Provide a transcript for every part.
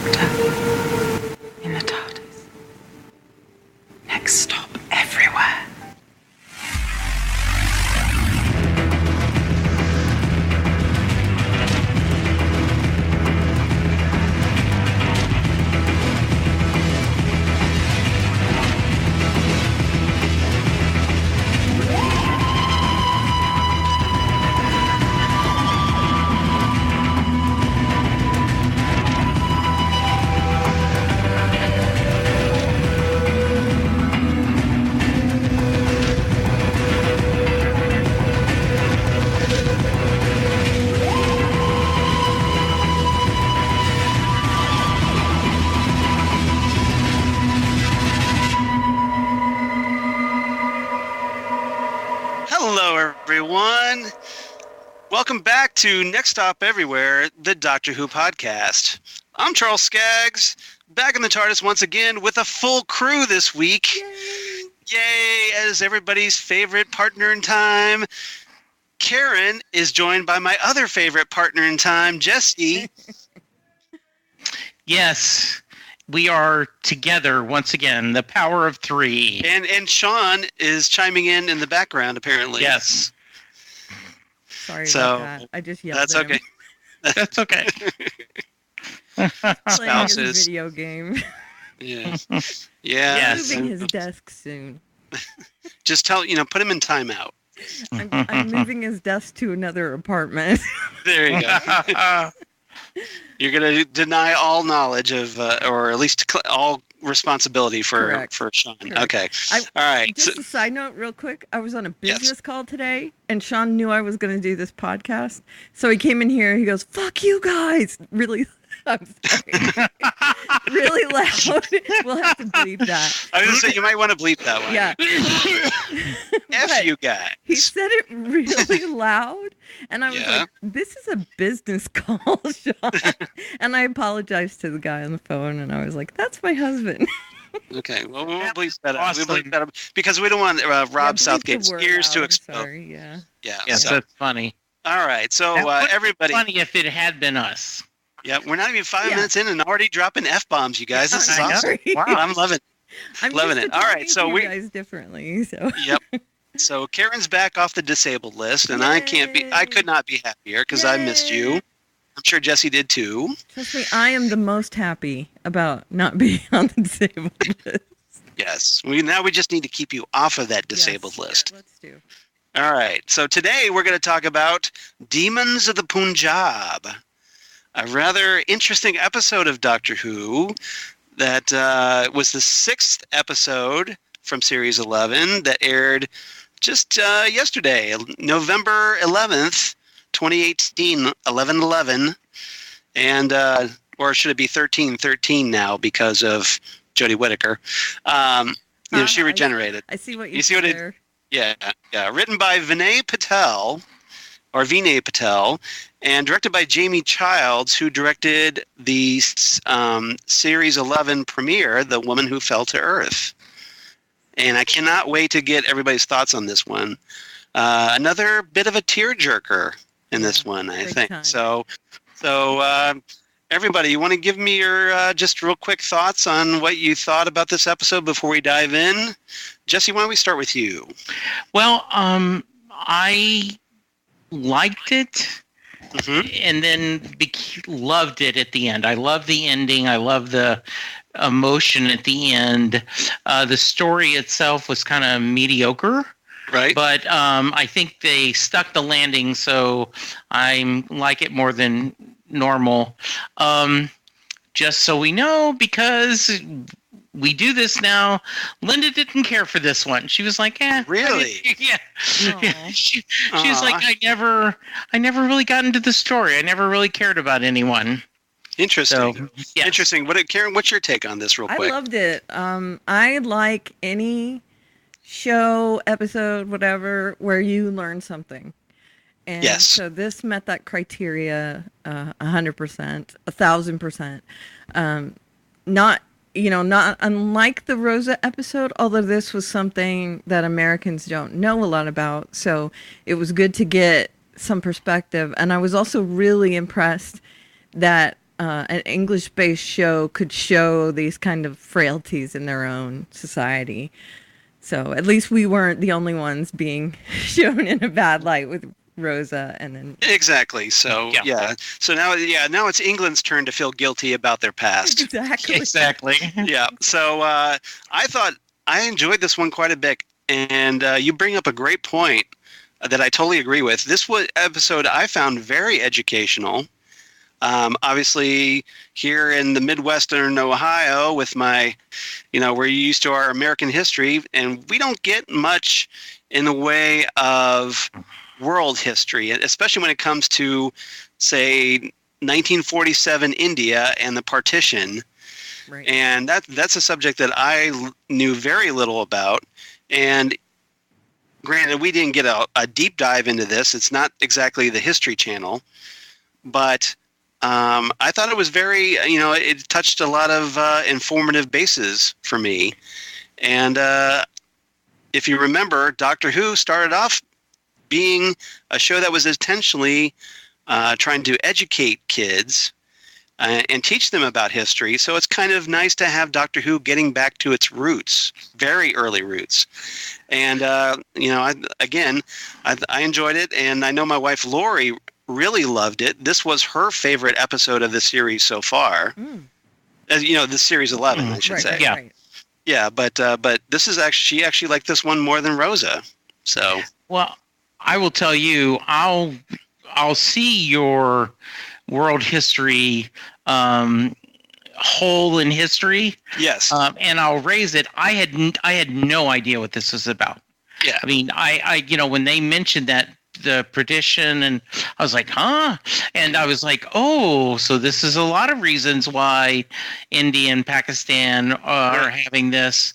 Doctor in the TARDIS. Next stop everywhere. Hello, everyone. Welcome back to Next Stop Everywhere, the Doctor Who podcast. I'm Charles Skaggs, back in the TARDIS once again with a full crew this week. Yay, as everybody's favorite partner in time. Karen is joined by my other favorite partner in time, Jessie. Yes, we are together once again, the power of three. And Sean is chiming in the background, apparently. Yes. Sorry about that. I just yelled That's at okay. him. That's okay. Playing his Spouses. video game. Yeah. Yes. Yes. Moving his desk soon. Just put him in timeout. I'm moving his desk to another apartment. There you go. You're going to deny all knowledge of, or at least all responsibility for Sean. Correct. Okay. All right. Just a side note real quick. I was on a business call today, and Sean knew I was going to do this podcast. So he came in here, he goes, "Fuck you guys." Really, I'm sorry. Really loud. We'll have to bleep that. I was going to say, you might want to bleep that one. Yeah. F But you guys. He said it really loud, and I was like, "This is a business call, Sean." And I apologized to the guy on the phone, and I was like, "That's my husband." Okay. Well, we'll bleep that out. Awesome. We'll bleep that out because we don't want Rob Yeah, bleep Southgate's the word ears to out, I'm explode. Sorry, yeah. Yeah. Yes, So, that's funny. all right. So That would be everybody. funny if it had been us. Yeah, we're not even 5 Yeah. minutes in and already dropping F-bombs, you guys. This is I'm awesome. sorry. Wow, I'm loving it. I'm Loving used it. to All right, talking so to we- you guys differently. So Yep. So Karen's back off the disabled list, and I could not be happier because I missed you. I'm sure Jessie did too. trust me, I am the most happy about not being on the disabled list. Yes. Now we just need to keep you off of that disabled Yes, list. Let's do. All right. So today we're going to talk about Demons of the Punjab, a rather interesting episode of Doctor Who that was the 6th episode from Series 11 that aired just yesterday, November 11th, 2018, 11/11, and or should it be 13/13 now because of Jodie Whittaker? She regenerated. I see what You see what did it- there. Yeah. Written by Vinay Patel, and directed by Jamie Childs, who directed the Series 11 premiere, The Woman Who Fell to Earth. And I cannot wait to get everybody's thoughts on this one. Another bit of a tearjerker in this one, I big think. time. So everybody, you want to give me your just real quick thoughts on what you thought about this episode before we dive in? Jessie, why don't we start with you? Well, I liked it, and then loved it at the end. I love the ending. I love the emotion at the end. The story itself was kind of mediocre. Right. But I think they stuck the landing, so I like it more than normal. Just so we know, because we do this now, Linda didn't care for this one. She was like, Really? Yeah. Aw. She was like, I never really got into the story. I never really cared about anyone. Interesting. So, yes. Interesting. Karen, what's your take on this real I quick? loved it. I like any show, episode, whatever, where you learn something. And Yes. so this met that criteria 100%, 1,000%. Not unlike the Rosa episode, although this was something that Americans don't know a lot about. So it was good to get some perspective. And I was also really impressed that an English-based show could show these kind of frailties in their own society. So at least we weren't the only ones being shown in a bad light with Rosa and then exactly. So so now it's England's turn to feel guilty about their past. Exactly. Yeah. So I thought I enjoyed this one quite a bit, and you bring up a great point that I totally agree with. This episode I found very educational. Obviously, here in the Midwestern Ohio, with my, we're used to our American history, and we don't get much in the way of world history, especially when it comes to, say, 1947 India and the partition. Right. And that's a subject that I knew very little about. And granted, we didn't get a deep dive into this. It's not exactly the History Channel, but I thought it was very, it touched a lot of informative bases for me. And if you remember, Doctor Who started off being a show that was intentionally trying to educate kids and teach them about history. So it's kind of nice to have Doctor Who getting back to its roots, very early roots. And, I enjoyed it. And I know my wife, Lori, really loved it. This was her favorite episode of the series so far. This series 11, I should say. Yeah. Right. Yeah, but this is she actually liked this one more than Rosa. So. Well, I will tell you, I'll see your world history hole in history. Yes. And I'll raise it. I had no idea what this was about. Yeah. I mean, I when they mentioned that the partition, and I was like, huh? And I was like, oh, so this is a lot of reasons why India and Pakistan are having this.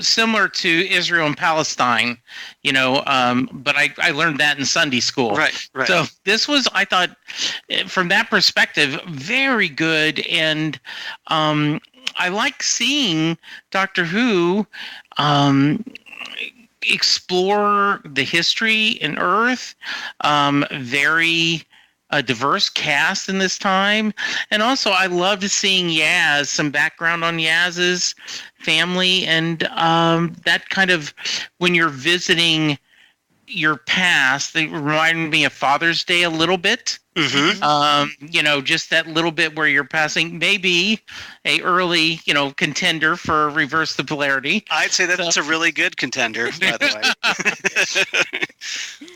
Similar to Israel and Palestine, but I learned that in Sunday school. Right. So this was, I thought, from that perspective, very good. And I like seeing Doctor Who explore the history in Earth. Very diverse cast in this time. And also I loved seeing Yaz, some background on Yaz's family, and that kind of, when you're visiting your past, they reminded me of Father's Day a little bit. Mm-hmm. Just that little bit where you're passing maybe a early, contender for reverse the polarity. I'd say that's a really good contender, by the way.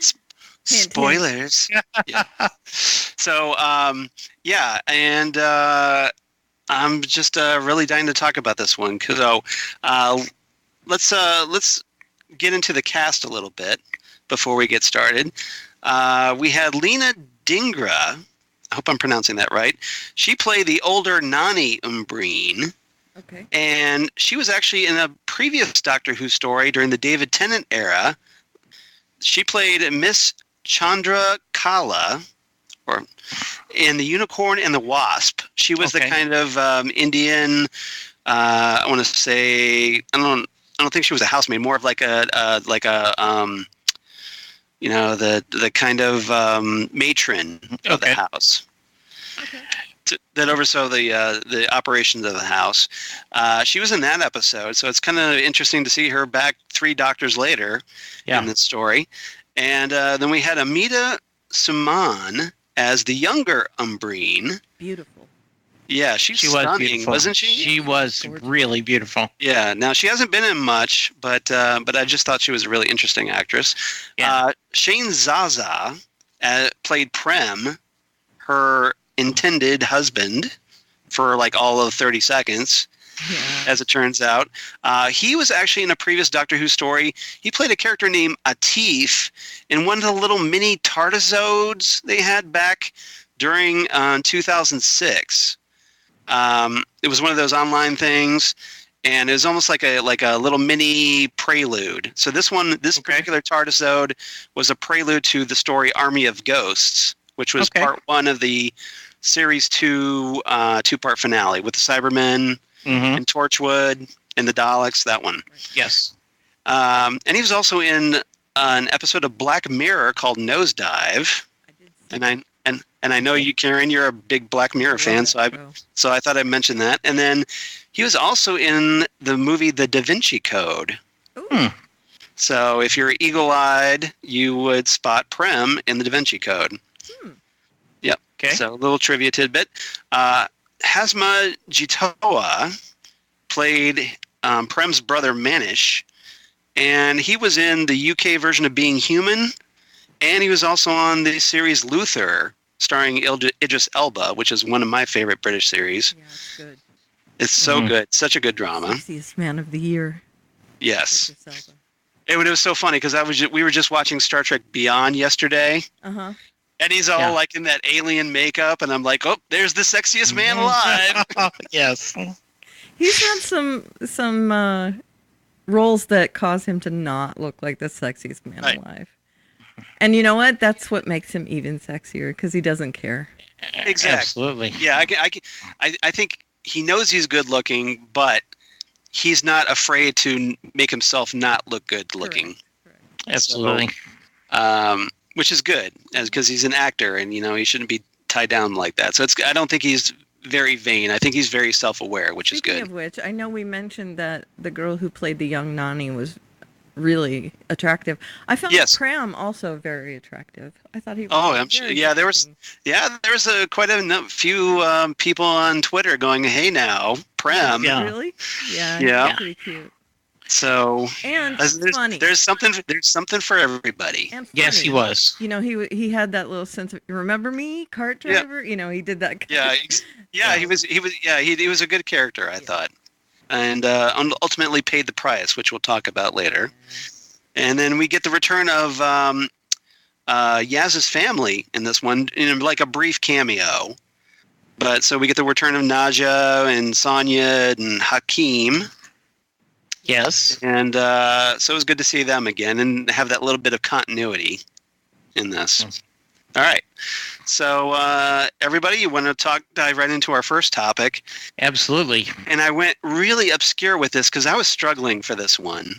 Spoilers. Yeah. So, and I'm just really dying to talk about this one. So, let's get into the cast a little bit before we get started. We had Leena Dhingra. I hope I'm pronouncing that right. She played the older Nani Umbreen. Okay. And she was actually in a previous Doctor Who story during the David Tennant era. She played Miss Chandra Kala, or in The Unicorn and the Wasp. She was the kind of Indian. I want to say, I don't think she was a housemaid. More of like a the kind of matron of the house. Okay. That oversaw the operations of the house. She was in that episode, so it's kind of interesting to see her back 3 Doctors later in this story. And then we had Amita Suman as the younger Umbreen. Beautiful. Yeah, she was stunning, wasn't she? She was really beautiful. Yeah. Now she hasn't been in much, but I just thought she was a really interesting actress. Yeah. Shane Zaza played Prem, her intended husband, for like all of 30 seconds. Yeah. As it turns out. He was actually in a previous Doctor Who story. He played a character named Atif in one of the little mini TARDISodes they had back during 2006. It was one of those online things, and it was almost like a little mini prelude. So this particular TARDISode was a prelude to the story Army of Ghosts, which was part 1 of the series 2 two-part finale with the Cybermen. Mm-hmm. And Torchwood and the Daleks, that one. Yes. And he was also in an episode of Black Mirror called Nosedive. And And I know you, Karen, you're a big Black Mirror fan, so I thought I'd mention that. And then he was also in the movie The Da Vinci Code. Ooh. So if you're eagle-eyed, you would spot Prem in the Da Vinci Code. Yep. Okay. So a little trivia tidbit. Hazma Jitoa played Prem's brother Manish, and he was in the UK version of Being Human, and he was also on the series Luther, starring Idris Elba, which is one of my favorite British series. Yeah, it's good. It's so good. Such a good drama. Sexiest man of the year. Yes. Idris Elba. It was so funny because we were just watching Star Trek Beyond yesterday. Uh-huh. And he's all like in that alien makeup, and I'm like, oh, there's the sexiest man alive. Yes. He's had some roles that cause him to not look like the sexiest man alive. And you know what? That's what makes him even sexier, because he doesn't care. Exactly. Absolutely. Yeah, I think he knows he's good looking, but he's not afraid to make himself not look good looking. Correct. Absolutely. So, which is good, because he's an actor, and he shouldn't be tied down like that. So I don't think he's very vain. I think he's very self-aware, which is good. Speaking of which, I know we mentioned that the girl who played the young Nani was really attractive. I found Prem also very attractive. I thought he was I'm sure. Yeah, there was quite a few people on Twitter going, "Hey now, Prem." Yeah. Really? Yeah. Yeah. Pretty cute. So and funny. There's something for everybody. And yes, he was. He had that little sense of, remember me, cart driver. He did that. He was a good character, I thought, and ultimately paid the price, which we'll talk about later. And then we get the return of Yaz's family in this one, in like a brief cameo. But so we get the return of Naja and Sonia and Hakeem. Yes. And so it was good to see them again and have that little bit of continuity in this. All right. So everybody, you want to dive right into our first topic? Absolutely. And I went really obscure with this because I was struggling for this one.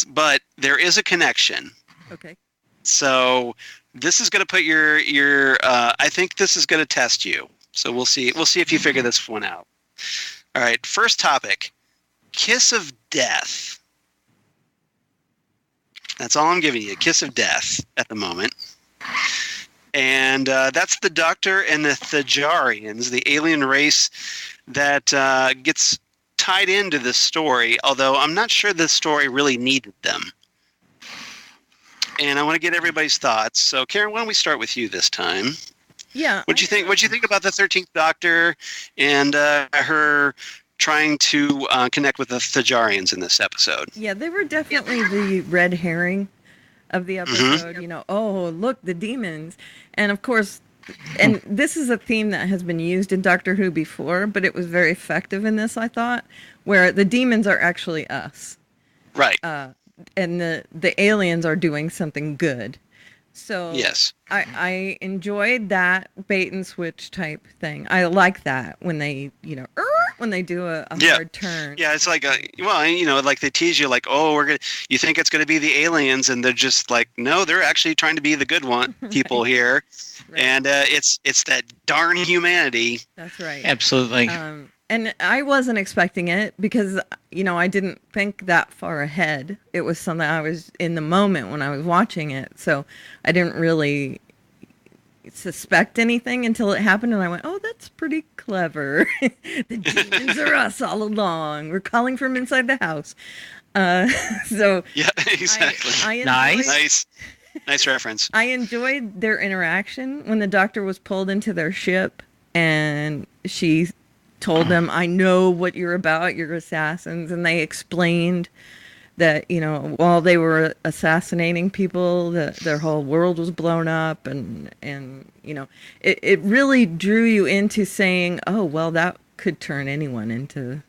But there is a connection. Okay. So this is going to put your I think this is going to test you. So we'll see if you figure this one out. All right. First topic. Kiss of death. That's all I'm giving you. Kiss of death at the moment. And that's the Doctor and the Thajarians, the alien race that gets tied into this story, although I'm not sure the story really needed them. And I want to get everybody's thoughts. So, Karen, why don't we start with you this time? Yeah. What'd you think? What'd you think about the 13th Doctor and her trying to connect with the Thajarians in this episode? Yeah, they were definitely the red herring of the episode. Oh, look, the demons. And of course, and this is a theme that has been used in Doctor Who before, but it was very effective in this, I thought, where the demons are actually us. Right. And the aliens are doing something good. So yes. I enjoyed that bait and switch type thing. I like that when they, when they do a hard turn. Yeah, it's like like they tease you, like, oh, you think it's gonna be the aliens, and they're just like, no, they're actually trying to be the good people here, right. And it's that darn humanity. That's right. Absolutely. And I wasn't expecting it because, I didn't think that far ahead. It was something I was in the moment when I was watching it. So I didn't really suspect anything until it happened. And I went, oh, that's pretty clever. The demons are us all along. We're calling from inside the house. So yeah, exactly. Nice reference. I enjoyed their interaction when the Doctor was pulled into their ship and she told them, I know what you're about, you're assassins. And they explained that, while they were assassinating people, their whole world was blown up. And it really drew you into saying, oh, well, that could turn anyone into,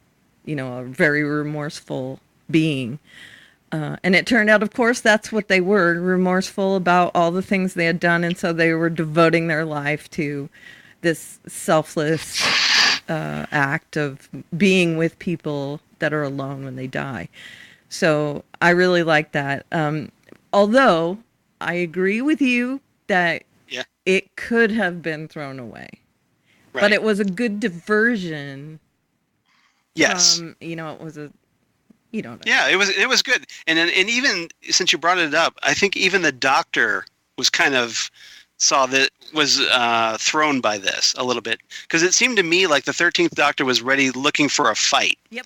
a very remorseful being. And it turned out, of course, that's what they were, remorseful about all the things they had done. And so they were devoting their life to this selfless act of being with people that are alone when they die. So I really like that. Although I agree with you that it could have been thrown away. Right. But it was a good diversion. Yes. It was a, you don't know. Yeah, it was good. And even since you brought it up, I think even the Doctor was kind of was thrown by this a little bit, because it seemed to me like the 13th Doctor was looking for a fight. Yep.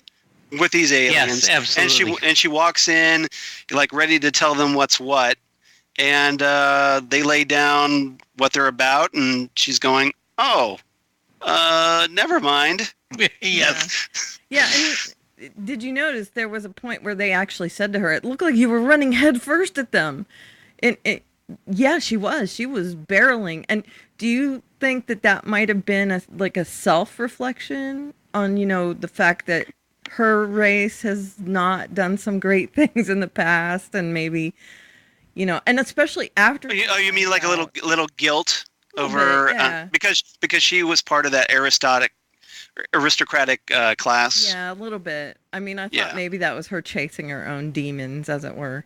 With these aliens. Yes, absolutely. And she walks in like ready to tell them what's what, and they lay down what they're about, and she's going, "Oh, never mind." Yes. Yeah, and did you notice there was a point where they actually said to her, "It looked like you were running head first at them," and yeah, she was barreling. And do you think that might have been a self-reflection on the fact that her race has not done some great things in the past, and maybe, and especially after. Oh, you mean like a little guilt over yeah. because she was part of that aristocratic class. Yeah, a little bit. I mean, I thought maybe that was her chasing her own demons, as it were.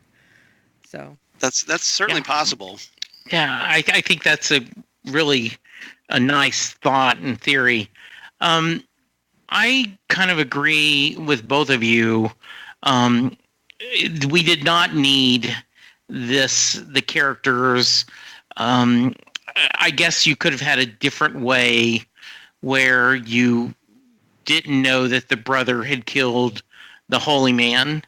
So that's certainly possible. Yeah, I think that's a really a nice thought and theory. I kind of agree with both of you. We did not need the characters. I guess you could have had a different way where you didn't know that the brother had killed the holy man.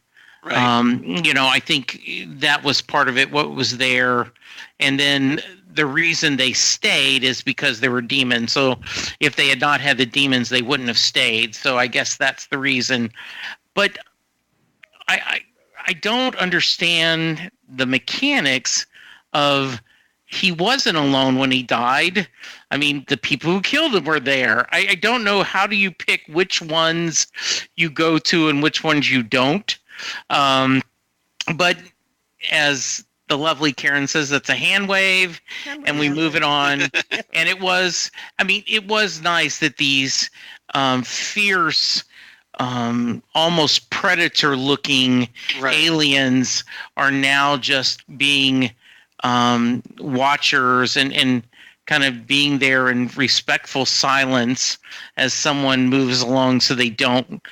Right. I think that was part of it, what was there. And then the reason they stayed is because there were demons. So if they had not had the demons, they wouldn't have stayed. So I guess that's the reason. But I don't understand the mechanics of he wasn't alone when he died. I mean, the people who killed him were there. I don't know, how do you pick which ones you go to and which ones you don't? But as the lovely Karen says, it's a hand wave, and we move it on. And it was nice that these fierce, almost predator-looking aliens are now just being watchers and kind of being there in respectful silence as someone moves along, so they don't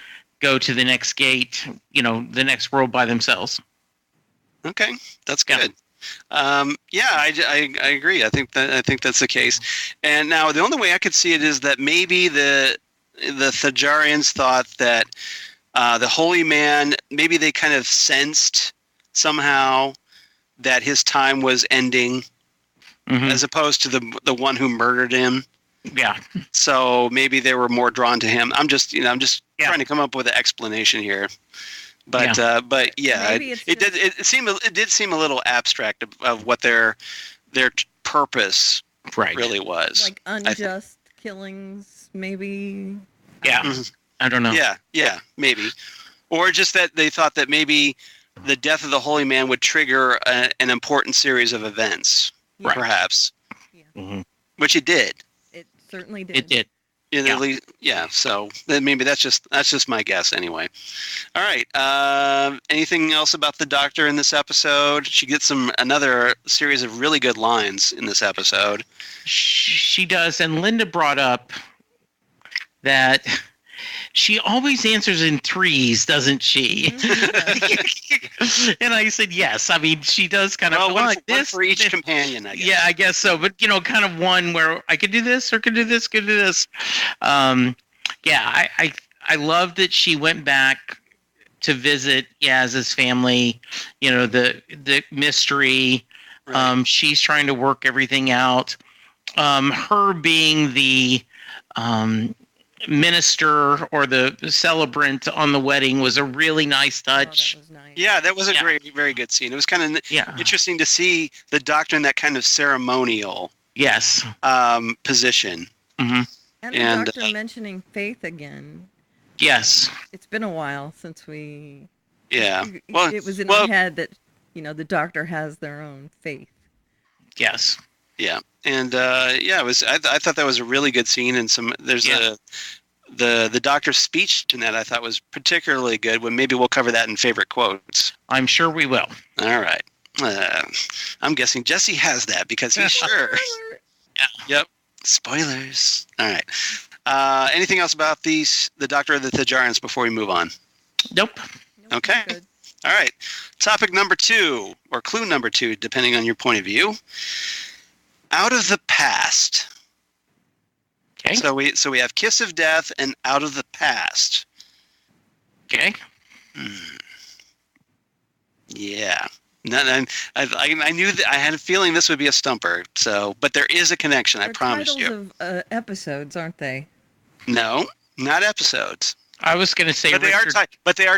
go to the next gate, the next world by themselves. Okay, that's good. I agree. I think that's the case. And now the only way I could see it is that maybe the Thajarians thought that the holy man, maybe they kind of sensed somehow that his time was ending, as opposed to the one who murdered him. Yeah. So maybe they were more drawn to him. I'm just trying to come up with an explanation here. But it did seem a little abstract of what their purpose really was. Like unjust killings, maybe. Yeah. I don't know. Yeah, maybe. Or just that they thought that maybe the death of the holy man would trigger an important series of events, perhaps. Yeah. Which it did. It certainly did. It did. So then maybe that's just my guess anyway. All right. Anything else about the Doctor in this episode? She gets another series of really good lines in this episode. She does, and Linda brought up that she always answers in threes, doesn't she? And I said yes. I mean, she does kind of one for each companion, I guess. Yeah, I guess so. But kind of one where I could do this or could do this, could do this. I love that she went back to visit Yaz's family. The mystery. Right. She's trying to work everything out. Her being the minister or the celebrant on the wedding was a really nice touch. Oh, that was nice. Yeah, that was a very good scene. It was kind of interesting to see the Doctor in that kind of ceremonial position. Mm-hmm. And the Doctor mentioning faith again. Yes. It's been a while since we... Yeah. Well, it was in my head that, the Doctor has their own faith. Yes. Yeah. And it was. I thought that was a really good scene, and the Doctor's speech in that I thought was particularly good. When maybe we'll cover that in favorite quotes. I'm sure we will. All right. I'm guessing Jesse has that because he's sure. Yep. Spoilers. All right. Anything else about the Doctor of the Thajarians before we move on? Nope. Okay. Good. All right. Topic number 2, or clue number 2, depending on your point of view. Out of the past. Okay. So we have Kiss of Death and Out of the Past. Okay. Yeah. I knew that I had a feeling this would be a stumper. But there is a connection. I They're promise titles you. of episodes, aren't they? No, not episodes. I was going to say But they are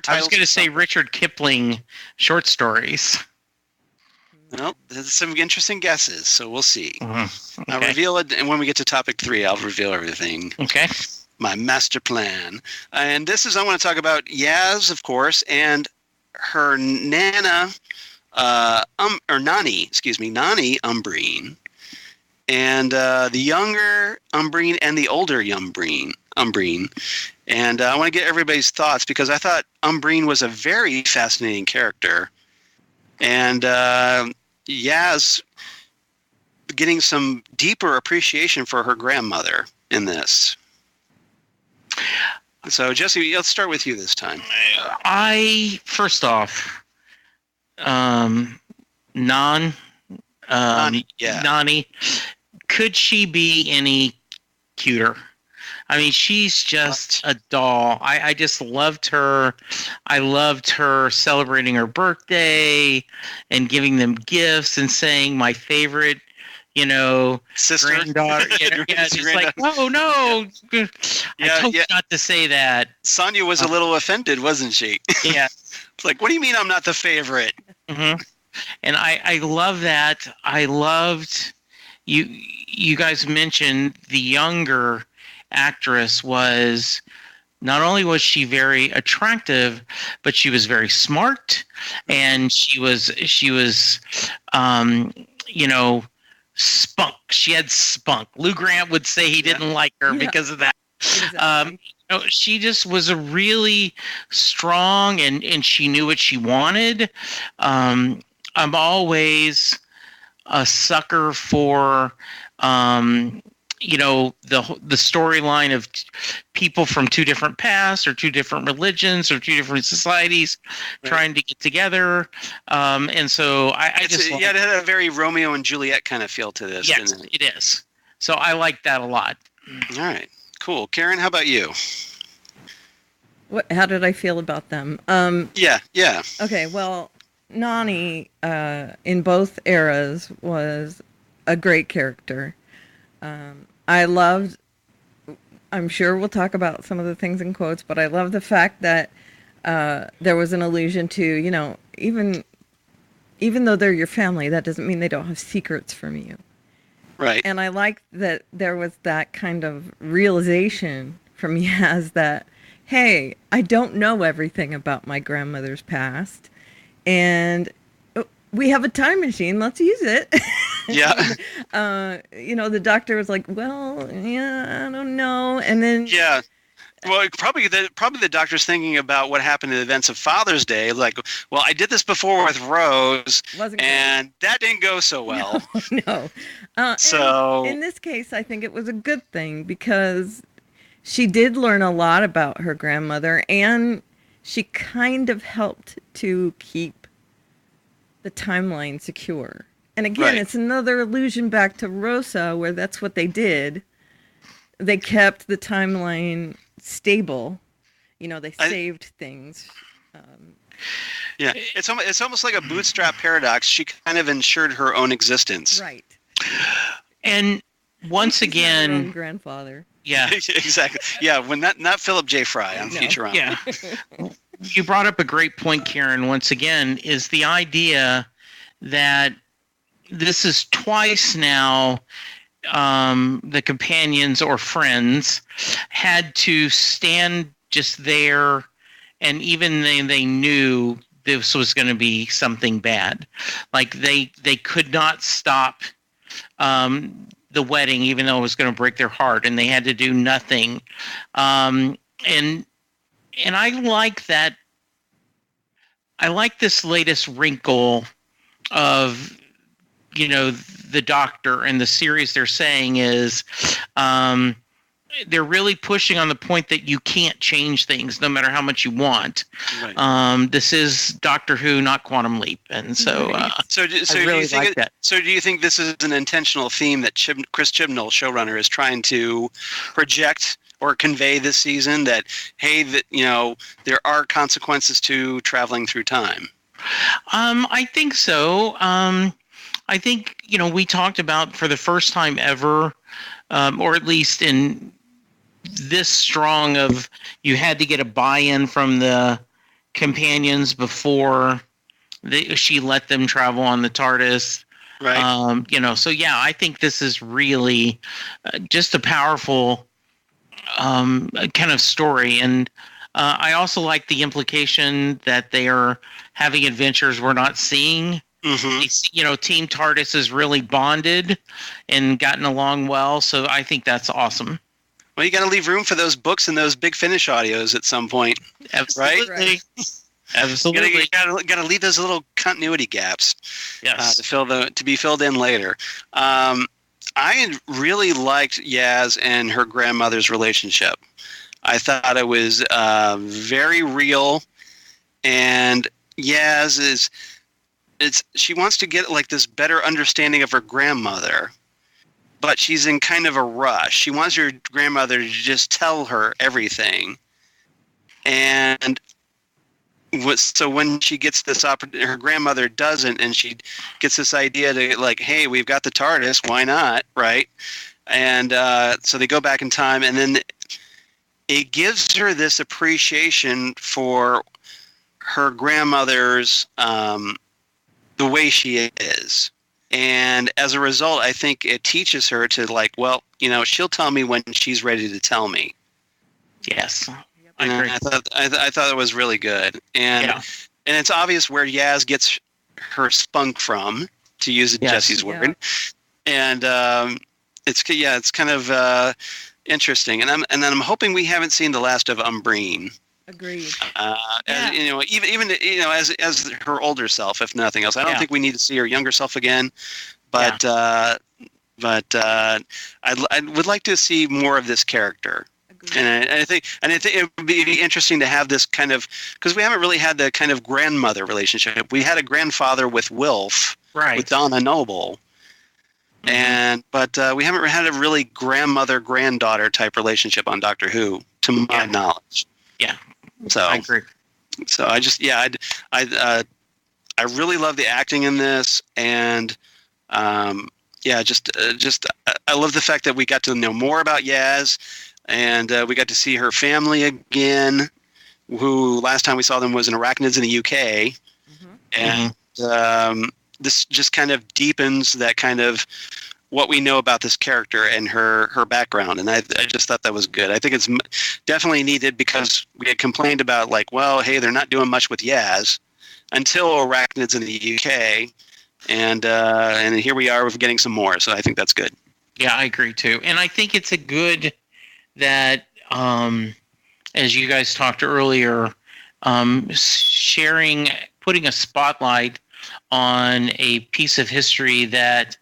titles. I was going to say Richard Kipling short stories. Well, there's some interesting guesses, so we'll see. Mm-hmm. Okay. I'll reveal it, and when we get to topic 3, I'll reveal everything. Okay. My master plan. And this is, I want to talk about Yaz, of course, and her Nana, Nani Umbreen, and the younger Umbreen and the older Umbreen. And I want to get everybody's thoughts because I thought Umbreen was a very fascinating character. And Yaz getting some deeper appreciation for her grandmother in this. So, Jesse, let's start with you this time. First off, Nani, could she be any cuter? I mean, she's just a doll. I just loved her. I loved her celebrating her birthday and giving them gifts and saying my favorite, Sister. granddaughter. Yeah, just like, oh no, I told you not to say that. Sonia was a little offended, wasn't she? Yeah. It's like, what do you mean I'm not the favorite? Mm-hmm. And I love that. I loved you guys mentioned the younger actress was not only was she very attractive, but she was very smart, and she was spunk. She had spunk. Lou Grant would say he didn't like her because of that. Exactly. She just was a really strong, and she knew what she wanted. I'm always a sucker for the storyline of people from two different pasts or two different religions or two different societies trying to get together. And so it had a very Romeo and Juliet kind of feel to this. Yes, didn't it is. So I like that a lot. All right, cool. Karen, how about you? How did I feel about them? Yeah. Okay, well, Nani in both eras was a great character. I loved, I'm sure we'll talk about some of the things in quotes, but I love the fact that there was an allusion to, even though they're your family, that doesn't mean they don't have secrets from you. Right. And I like that there was that kind of realization from Yaz that, hey, I don't know everything about my grandmother's past, and we have a time machine. Let's use it. Yeah. The doctor was like, well, yeah, I don't know. And then. Yeah. Well, probably the doctor's thinking about what happened in the events of Father's Day. Like, well, I did this before with Rose, and that didn't go so well. No. So. In this case, I think it was a good thing because she did learn a lot about her grandmother, and she kind of helped to keep the timeline secure. And again, It's another allusion back to Rosa, where that's what they did. They kept the timeline stable. They saved things. Yeah, it's almost like a bootstrap paradox. She kind of ensured her own existence. Right. And once again, her own grandfather. Yeah, exactly. Yeah, when not Philip J. Fry on Futurama. Yeah. You brought up a great point, Karen, once again, is the idea that this is twice now the companions or friends had to stand just there, and even they knew this was going to be something bad. Like they could not stop the wedding, even though it was going to break their heart, and they had to do nothing. And I like that. I like this latest wrinkle of, the Doctor and the series they're saying is they're really pushing on the point that you can't change things no matter how much you want. Right. This is Doctor Who, not Quantum Leap, and so I really like that. So do you think this is an intentional theme that Chris Chibnall, showrunner, is trying to project or convey this season, that hey, there are consequences to traveling through time? I think so. I think we talked about, for the first time ever, or at least in this strong of, you had to get a buy-in from the companions before she let them travel on the TARDIS. Right. So yeah, I think this is really just a powerful kind of story. And I also like the implication that they are having adventures we're not seeing. Mm-hmm. Team TARDIS is really bonded and gotten along well. So I think that's awesome. Well, you got to leave room for those books and those Big Finish audios at some point. Absolutely. Right? Absolutely. You got to leave those little continuity gaps. Yes. To be filled in later. I really liked Yaz and her grandmother's relationship. I thought it was very real, and Yaz she wants to get like this better understanding of her grandmother, but she's in kind of a rush. She wants her grandmother to just tell her everything. And so when she gets this opportunity, her grandmother doesn't, and she gets this idea to like, hey, we've got the TARDIS, why not, right? And so they go back in time, and then it gives her this appreciation for her grandmother's the way she is. And as a result, I think it teaches her to like, well, she'll tell me when she's ready to tell me. Yes. I agree. I thought it was really good. And it's obvious where Yaz gets her spunk from, to use Jesse's word. And it's kind of interesting. And I'm hoping we haven't seen the last of Umbreen. Agreed. Even as her older self, if nothing else. I don't think we need to see her younger self again, but I would like to see more of this character. Agreed. And I think it would be interesting to have this kind of, because we haven't really had the kind of grandmother relationship. We had a grandfather with Wilf, right, with Donna Noble. Mm-hmm. But we haven't had a really grandmother granddaughter type relationship on Doctor Who, to my knowledge. Yeah. So I agree. So I really love the acting in this, and I love the fact that we got to know more about Yaz, and we got to see her family again, who last time we saw them was in Arachnids in the UK, and this just kind of deepens that kind of what we know about this character and her background. And I just thought that was good. I think it's definitely needed, because we had complained about like, well, hey, they're not doing much with Yaz until Arachnids in the UK. And here we are with getting some more. So I think that's good. Yeah, I agree too. And I think it's a good that, as you guys talked earlier, putting a spotlight on a piece of history that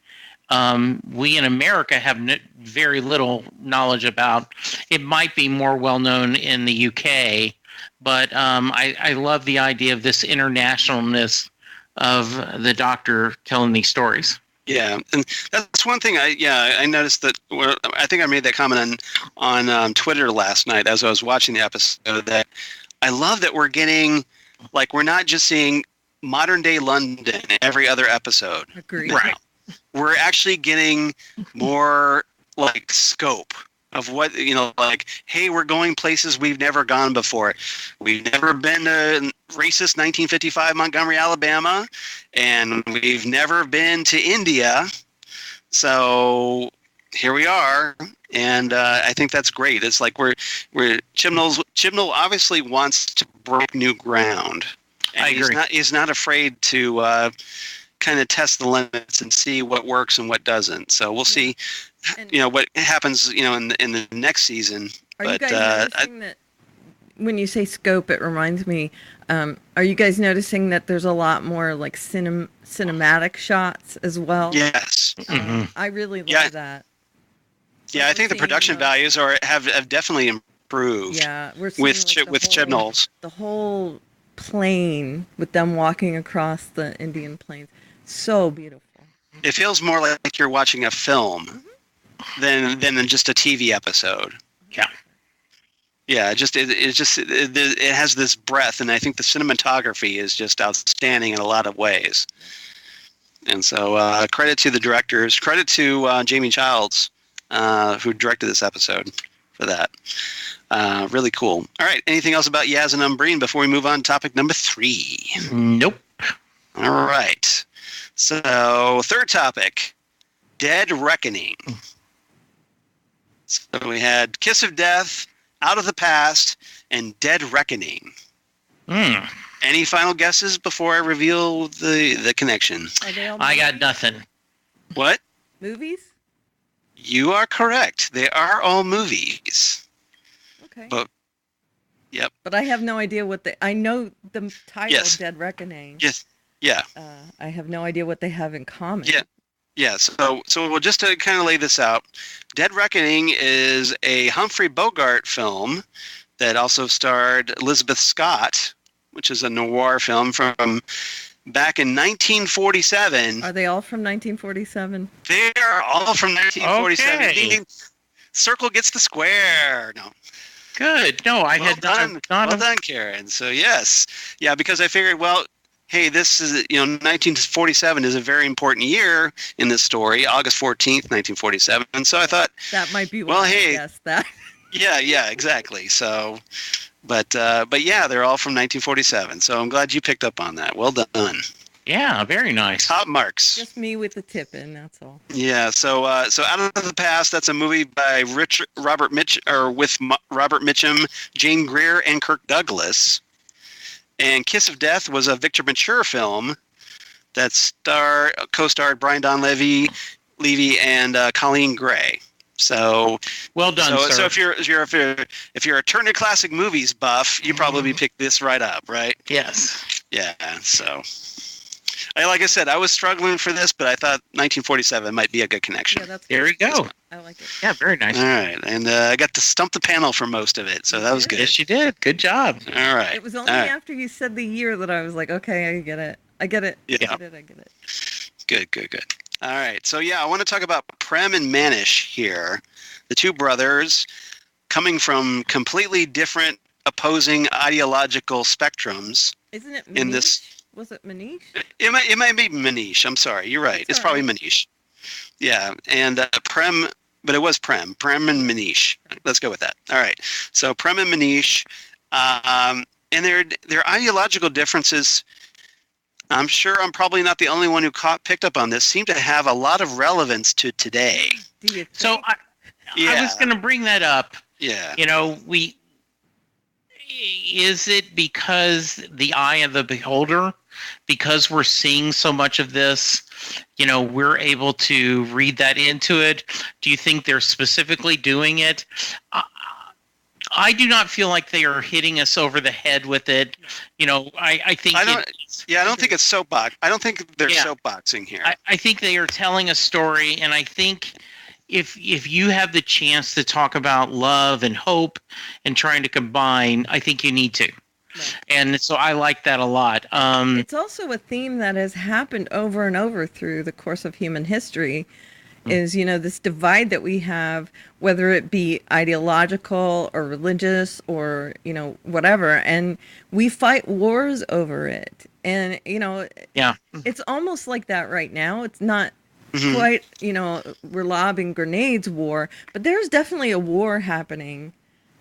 we in America have very little knowledge about. It might be more well known in the UK, but I love the idea of this internationalness of the Doctor telling these stories. Yeah, and that's one thing I noticed that. I think I made that comment on Twitter last night as I was watching the episode, that I love that we're getting, like, we're not just seeing modern day London every other episode. Agreed. Right. We're actually getting more like scope of what, like, hey, we're going places we've never gone before. We've never been to racist 1955 Montgomery, Alabama, and we've never been to India. So here we are, and I think that's great. It's like we're Chibnall obviously wants to break new ground. And I agree. He's not afraid to kind of test the limits and see what works and what doesn't. So we'll see, what happens, in the next season. Are you guys noticing that when you say scope, it reminds me. Are you guys noticing that there's a lot more like cinematic shots as well? Yes. I really love that. Yeah, I think the production values have definitely improved. Yeah, we're seeing with Ched Knowles. The whole plane with them walking across the Indian plains, so beautiful. It feels more like you're watching a film than just a TV episode. Yeah. Yeah, it has this breadth, and I think the cinematography is just outstanding in a lot of ways. And so, credit to the directors, credit to Jamie Childs, who directed this episode, for that. Really cool. All right, anything else about Yaz and Umbreen before we move on to topic number 3? Nope. All right. So, third topic, Dead Reckoning. So we had Kiss of Death, Out of the Past, and Dead Reckoning. Any final guesses before I reveal the connection? Are they all I got nothing. What? movies? You are correct. They are all movies. Okay. Yep. But I have no idea I know the title, Yes. Dead Reckoning. Yes. Yeah. I have no idea what they have in common. Yeah. Yeah, so well, just to kind of lay this out, Dead Reckoning is a Humphrey Bogart film that also starred Elizabeth Scott, which is a noir film from back in 1947. Are they all from 1947? They are all from 1947. Okay. Ding, ding. Circle gets the square. No. Good. No, I Well had done. not. Well done, Karen. So yes. Yeah, because I figured, well, hey, this is, 1947 is a very important year in this story, August 14th, 1947. And so I thought, That might be Well, why hey. I guessed that. yeah, exactly. So, but yeah, they're all from 1947. So I'm glad you picked up on that. Well done. Yeah, very nice. Top marks. Just me with the tip in, that's all. Yeah. So Out of the Past, that's a movie by Robert Mitchum, Jane Greer, and Kirk Douglas. And Kiss of Death was a Victor Mature film that co-starred Brian Donlevy, and Colleen Gray. So Well done, sir. So if you're a Turner Classic Movies buff, you probably picked this right up, right? Yes. Yeah. So, like I said, I was struggling for this, but I thought 1947 might be a good connection. Yeah, that's There we go. I like it. Yeah, very nice. All right, and I got to stump the panel for most of it, so that was good. Yes, you did. Good job. All right. It was only All right. after you said the year that I was like, okay, I get it. I get it. Yeah. I get it. Good. All right, so yeah, I want to talk about Prem and Manish here, the two brothers coming from completely different, opposing ideological spectrums. Isn't it Manish? In this, Was it Manish? it might be Manish. I'm sorry, you're right. That's It's all probably right. Manish. Yeah, and Prem, but it was Prem and Manish. Let's go with that. All right, so Prem and Manish, and their ideological differences. I'm sure I'm probably not the only one who picked up on this. Seem to have a lot of relevance to today. Do you think? So I was going to bring that up. Yeah. Is it because the eye of the beholder? Because we're seeing so much of this, we're able to read that into it. Do you think they're specifically doing it? I do not feel like they are hitting us over the head with it. I think. I don't think it's soapbox. I don't think they're soapboxing here. I think they are telling a story, and I think if you have the chance to talk about love and hope and trying to combine, I think you need to. Right. And so I like that a lot. It's also a theme that has happened over and over through the course of human history. Is, this divide that we have, whether it be ideological or religious or, whatever. And we fight wars over it. And, it's almost like that right now. It's not quite, we're lobbing grenades war, but there's definitely a war happening.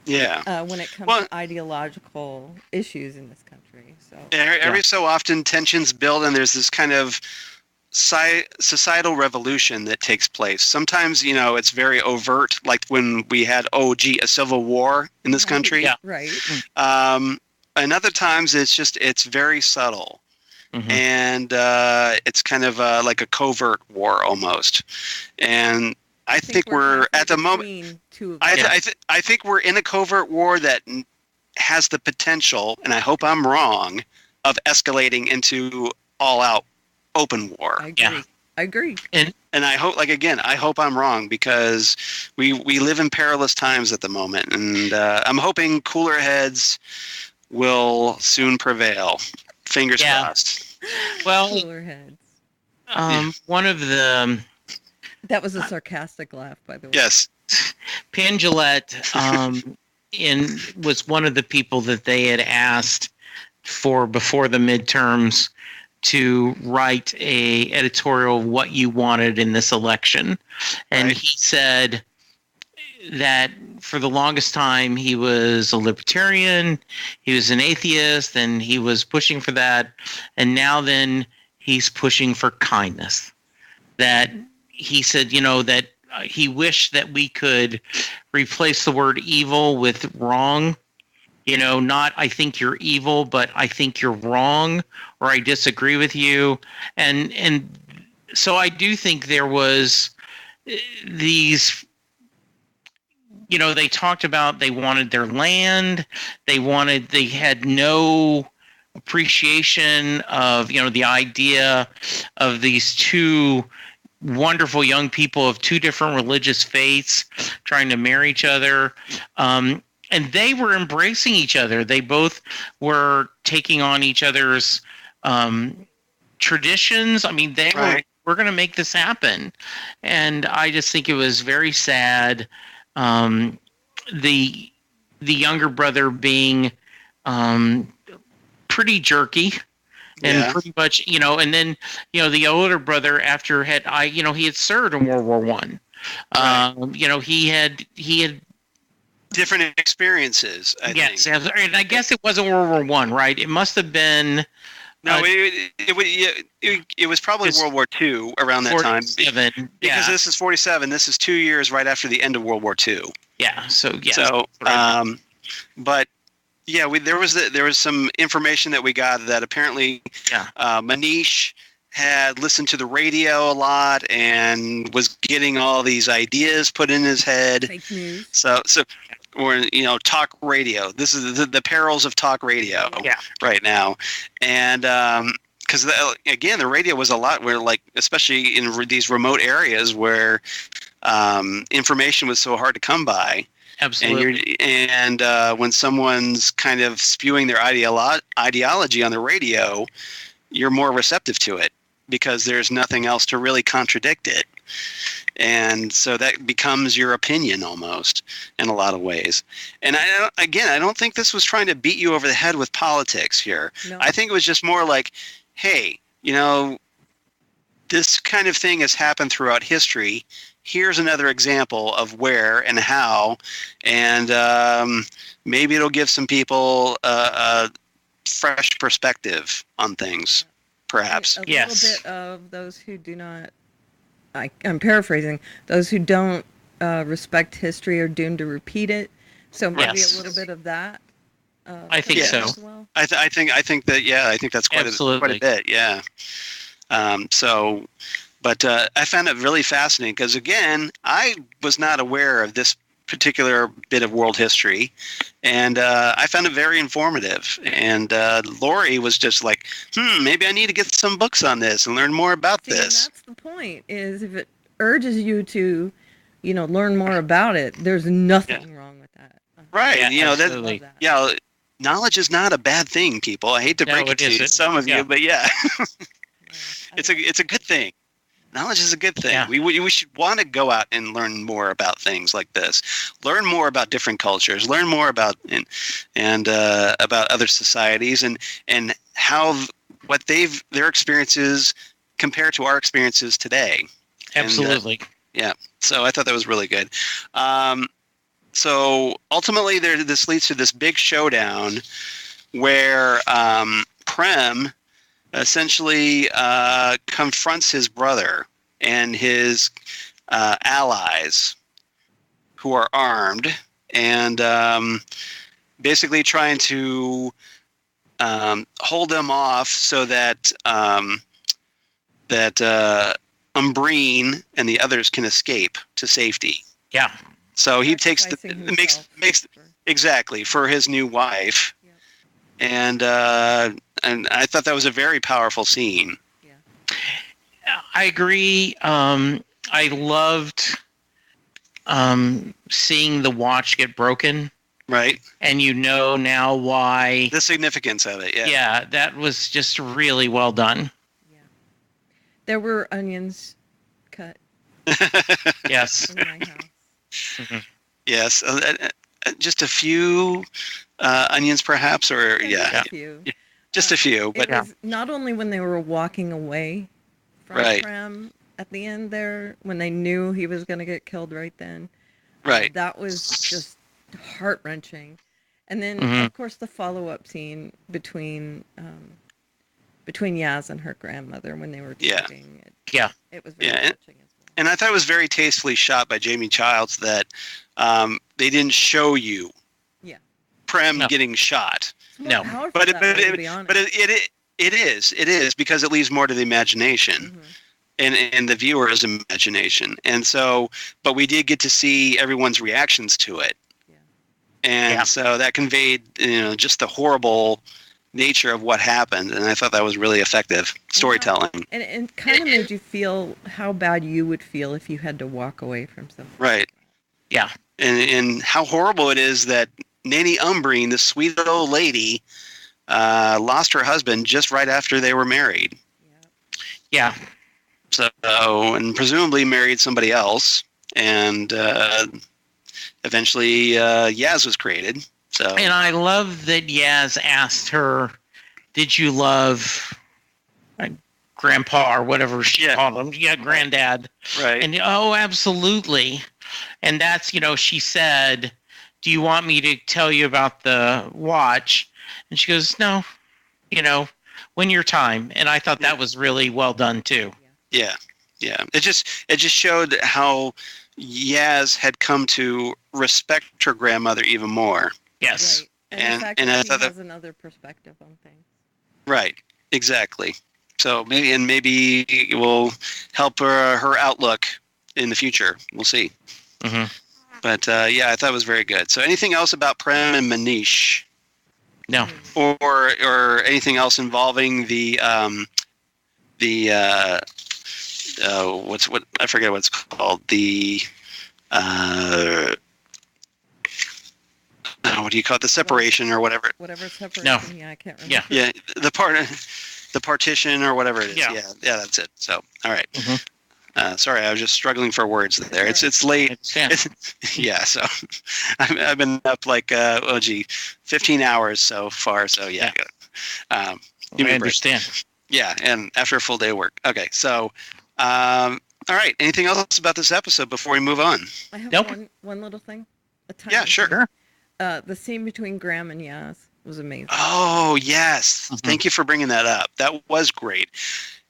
Yeah. When it comes to ideological issues in this country. So every so often tensions build and there's this kind of societal revolution that takes place. Sometimes, it's very overt, like when we had, a civil war in this country. Yeah. Right. And other times it's very subtle. Mm-hmm. And it's kind of like a covert war almost. And I think we're at the moment. I think we're in a covert war that has the potential, and I hope I'm wrong, of escalating into all-out open war. I agree. Yeah. I agree. And I hope, I hope I'm wrong, because we live in perilous times at the moment, and I'm hoping cooler heads will soon prevail. Fingers crossed. Well, Cooler heads. one of the That was a sarcastic laugh, by the way. Yes. Penn Jillette was one of the people that they had asked for before the midterms to write a editorial of what you wanted in this election. And Right. he said that for the longest time he was a libertarian, he was an atheist, and he was pushing for that. And now then he's pushing for kindness. That he said, that he wished that we could replace the word evil with wrong. Not I think you're evil, but I think you're wrong, or I disagree with you. And so I do think there was these, they talked about they wanted their land. They had no appreciation of, the idea of these two wonderful young people of two different religious faiths trying to marry each other. And they were embracing each other. They both were taking on each other's traditions. I mean, we're going to make this happen. And I just think it was very sad. The younger brother being pretty jerky. And pretty much, and then, the older brother, after he had served in World War I. Right. He had different experiences, I think. And I guess it wasn't World War One, right? It must have been. No, it was probably World War II around that time. Because this is 47. This is 2 years right after the end of World War II. Yeah. So yeah. So, but yeah, there was some information that we got that apparently Manish had listened to the radio a lot and was getting all these ideas put in his head. Fake news. So or talk radio. This is the perils of talk radio right now. And because again, the radio was a lot where, like, especially in these remote areas where information was so hard to come by. Absolutely. And when someone's kind of spewing their ideology on the radio, you're more receptive to it because there's nothing else to really contradict it. And so that becomes your opinion almost in a lot of ways. And I don't think this was trying to beat you over the head with politics here. No. I think it was just more like, hey, this kind of thing has happened throughout history. Here's another example of where and how, and maybe it'll give some people a fresh perspective on things, perhaps. A little bit of those who do not, I'm paraphrasing, those who don't respect history are doomed to repeat it. So maybe a little bit of that. I think so. As well. I think that's quite a bit. Yeah. But I found it really fascinating because, again, I was not aware of this particular bit of world history, and I found it very informative. And Lori was just like, maybe I need to get some books on this and learn more about this. And that's the point, is if it urges you to, learn more about it, there's nothing wrong with that. Right. Yeah, absolutely. Knowledge is not a bad thing, people. I hate to break it to some of you, but it's a good thing. Knowledge is a good thing. Yeah. We should want to go out and learn more about things like this. Learn more about different cultures. Learn more about and about other societies and how their experiences compare to our experiences today. Absolutely. And, so I thought that was really good. So ultimately, this leads to this big showdown where Prem essentially confronts his brother and his allies who are armed and basically trying to hold them off so that Umbreen and the others can escape to safety. Yeah. So he takes exactly, for his new wife. Yep. And I thought that was a very powerful scene. Yeah. I agree. I loved seeing the watch get broken, Right? and now why. The significance of it, yeah. Yeah, that was just really well done. Yeah. There were onions cut Yes. in my house. Yes. Just a few onions, perhaps, or Just yeah, a few. just a few. It But was not only when they were walking away from Right. Prem at the end there, when they knew he was going to get killed right then. Right. That was just heart-wrenching. And then, Mhm. of course, the follow-up scene between Yaz and her grandmother when they were Yeah. talking. Yeah. It was very Yeah, touching as well. and I thought it was very tastefully shot by Jamie Childs that they didn't show you Yeah. Prem No. getting shot. It's more No. powerful But that way, to be honest. it is because it leaves more to the imagination. Mhm. And the viewer's imagination. And so, but we did get to see everyone's reactions to it. Yeah. And Yeah. so that conveyed, just the horrible nature of what happened. And I thought that was really effective storytelling. And it kind of made you feel how bad you would feel if you had to walk away from something. Right. Yeah. And how horrible it is that Nani Umbreen, the sweet old lady, lost her husband just right after they were married. Yeah. Yeah. So, and presumably married somebody else. And eventually Yaz was created. So, And I love that Yaz asked her, "Did you love Grandpa or whatever she Yeah. called him?" Yeah, Granddad. right. And absolutely. And that's, she said, "Do you want me to tell you about the watch?" And she goes, "No, when your time." And I thought that was really well done too. Yeah, yeah. It just showed how Yaz had come to respect her grandmother even more. Yes. Right. And, And- the fact and I that she thought that- has another perspective on things. Right. Exactly. So maybe it will help her outlook in the future. We'll see. Hmm. But yeah, I thought it was very good. So anything else about Prem and Manish, No. or anything else involving the what I forget what it's called, the what do you call it, the separation or whatever. Whatever separation. No. Yeah, I can't remember. Yeah. Yeah, the partition or whatever it is. Yeah. Yeah, that's it. So all right. Mhm. Sorry, I was just struggling for words there. It's late. Understand. Yeah, so I've been up 15 hours so far. So yeah. Give me I a break. understand. Yeah, and after a full day of work. Okay, so all right. Anything else about this episode before we move on? I have Nope. one little thing. A tiny Yeah, thing. sure. The scene between Graham and Yaz was amazing. Oh yes, Mhm. thank you for bringing that up. That was great,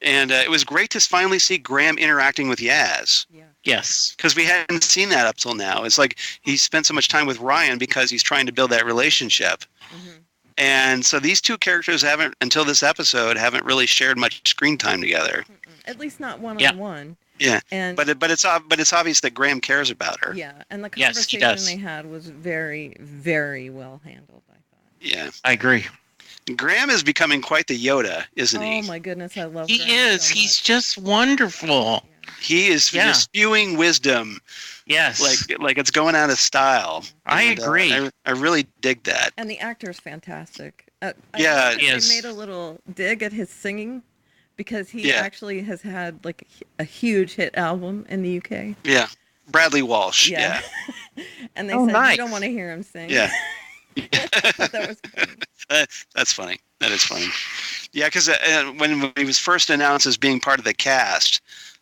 and it was great to finally see Graham interacting with Yaz, Yeah. Yes. because we hadn't seen that up till now. It's like he spent so much time with Ryan because he's trying to build that relationship. Mhm. And so these two characters until this episode, haven't really shared much screen time together. At least not one Yeah. on one. Yeah. And But it's obvious that Graham cares about her. yeah, and the Yes, he conversation does. they had was very, very well handled, I thought. Yeah. I agree. Graham is becoming quite the Yoda, isn't he? Oh my goodness, I love He Graham is. so He's much. just wonderful. Yeah. He is Yeah. just spewing wisdom Yes. like it's going out of style. I And, agree. I really dig that. And the actor is fantastic. Yeah, I think yes. they made a little dig at his singing because he Yeah. actually has had like a huge hit album in the UK. Yeah. Bradley Walsh. Yeah. And they Oh, said nice. you don't want to hear him sing. Yeah. I thought that was funny. That's funny. That is funny. Yeah, because when he was first announced as being part of the cast,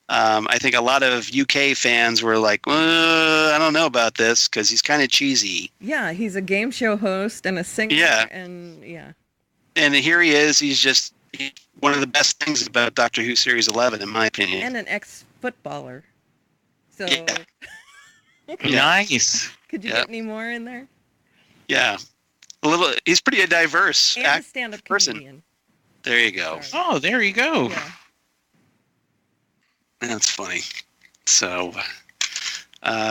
I think a lot of UK fans were like, I don't know about this because he's kind of cheesy. Yeah, he's a game show host and a singer. Yeah. And yeah. And here he is. He's one of the best things about Doctor Who Series 11, in my opinion. And an ex-footballer. So Yeah. Yeah. Nice. could you Yeah. get any more in there? Yeah. He's pretty diverse. And a stand-up person. comedian. There you go. Sorry. Oh, there you go. Yeah. That's funny. So,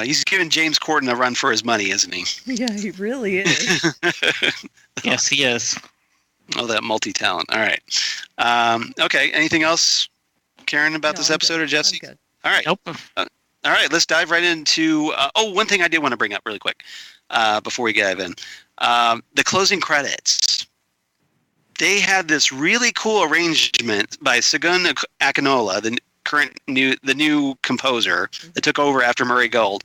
He's giving James Corden a run for his money, isn't he? Yeah, he really is. Yes, he is. Oh, that multi-talent. All right. Okay. Anything else, Karen, about this I'm episode good. or Jesse? I'm good. All right. Nope. All right. Let's dive right into. One thing I did want to bring up really quick before we dive in. The closing credits. They had this really cool arrangement by Segun Akinola, the new composer that took over after Murray Gold.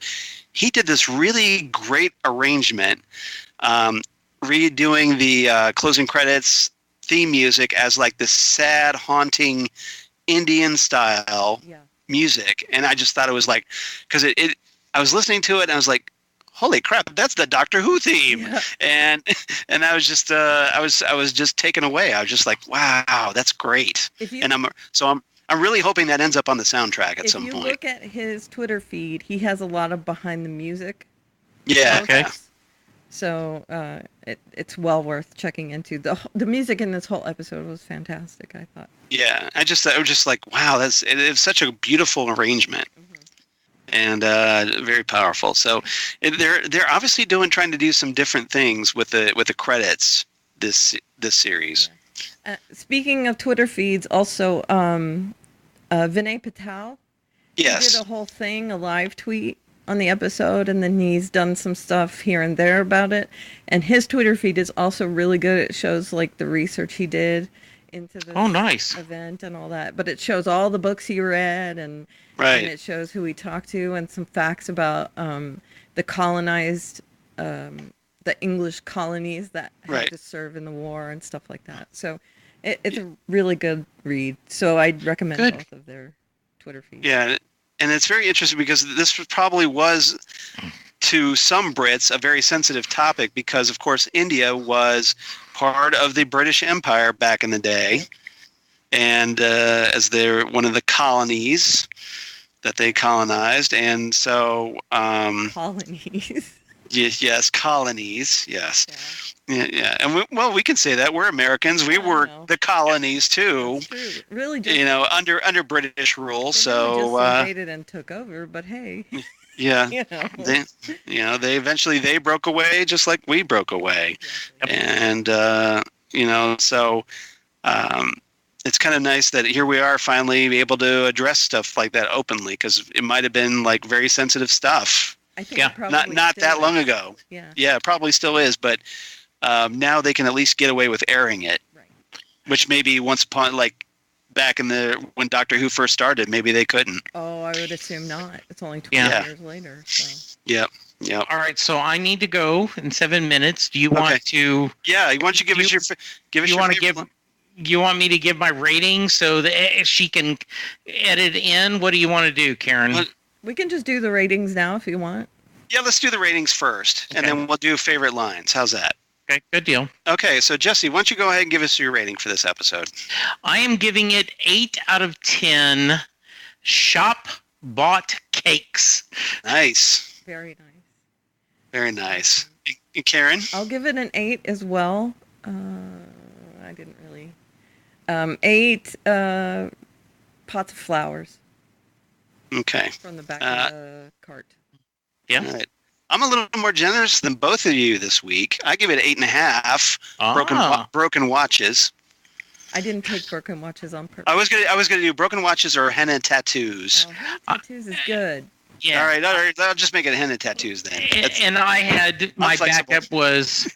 He did this really great arrangement, redoing the closing credits theme music as like this sad, haunting Indian style music, and I just thought it was like, because I was listening to it and I was like, holy crap, that's the Doctor Who theme. Yeah. And I was just I was just taken away. I was just like, wow, that's great. I'm really hoping that ends up on the soundtrack at some point. If you look at his Twitter feed, he has a lot of behind the music. Yeah. Okay. So it's well worth checking into. The music in this whole episode was fantastic, I thought. Yeah, I was just like, wow, it's such a beautiful arrangement. And very powerful. So they're obviously trying to do some different things with the credits this series. Yeah. Speaking of Twitter feeds, also Vinay Patel. Yes. He did a whole thing, a live tweet on the episode, and then he's done some stuff here and there about it. And his Twitter feed is also really good. It shows like the research he did into this nice event and all that. But it shows all the books he read and it shows who he talked to and some facts about the colonized, the English colonies that had to serve in the war and stuff like that. So it's a really good read. So I'd recommend both of their Twitter feeds. Yeah, and it's very interesting because this probably was, to some Brits, a very sensitive topic because, of course, India was part of the British Empire back in the day. And as they're one of the colonies that they colonized. And so... colonies. Yes, colonies, yes. Yeah. And we can say that. We're Americans. We were the colonies, too. That's true. Really just... under British rule. So just invaded and took over, but hey... Yeah, they eventually broke away just like we broke away, and so it's kind of nice that here we are finally able to address stuff like that openly because it might have been like very sensitive stuff. I think not that long ago. Yeah, it probably still is, but now they can at least get away with airing it, which maybe once upon back in when Doctor Who first started, maybe they couldn't. Oh, I would assume not. It's only 20 years later. So. Yep. All right, so I need to go in 7 minutes. Do you want to? Yeah, why don't you give us your you want me to give my rating so that she can edit in? What do you want to do, Karen? We can just do the ratings now if you want. Yeah, let's do the ratings first, and then we'll do favorite lines. How's that? Okay, good deal. Okay, so Jesse, why don't you go ahead and give us your rating for this episode? I am giving it 8 out of 10 shop-bought cakes. Nice. Very nice. Very nice. And Karen? I'll give it an 8 as well. I didn't really... 8 pots of flowers. Okay. From the back of the cart. Yeah. All right. I'm a little more generous than both of you this week. I give it 8.5 broken watches. I didn't take broken watches on purpose. I was gonna do broken watches or henna tattoos. Oh, henna tattoos is good. Yeah. All right. I'll just make it henna tattoos then. And I had my backup was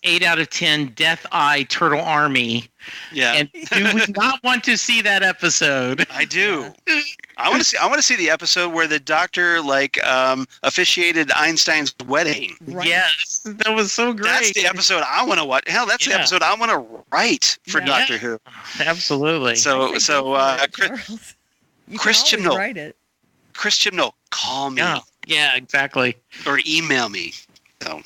8 out of 10 Death Eye Turtle Army. Yeah. And do we not want to see that episode? I do. Yeah. I want to see the episode where the Doctor officiated Einstein's wedding. Right. Yes, that was so great. That's the episode I want to watch. Hell, that's the episode I want to write for Doctor Who. Absolutely. So Chris Chibnall. Write it. Chris Chibnall, call me. Yeah, exactly. Or email me. So.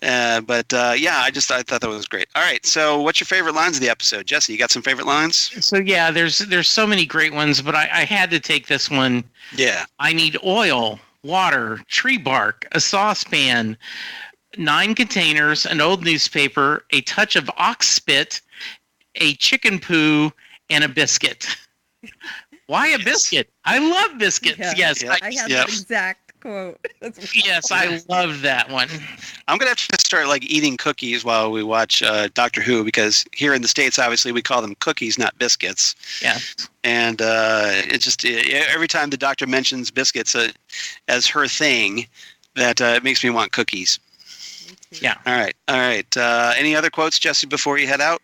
I thought that was great. All right, so what's your favorite lines of the episode? Jesse, you got some favorite lines? So yeah, there's so many great ones, but I had to take this one. Yeah. I need oil, water, tree bark, a saucepan, 9 containers, an old newspaper, a touch of ox spit, a chicken poo, and a biscuit. Why a biscuit? I love biscuits. Yeah. Yes. I have that exact quote. Yes, I love that one. I'm gonna have to start like eating cookies while we watch Doctor Who, because here in the States, obviously, we call them cookies, not biscuits. Yeah. And every time the Doctor mentions biscuits as her thing, that it makes me want cookies. Yeah. All right. Any other quotes, Jesse, before you head out?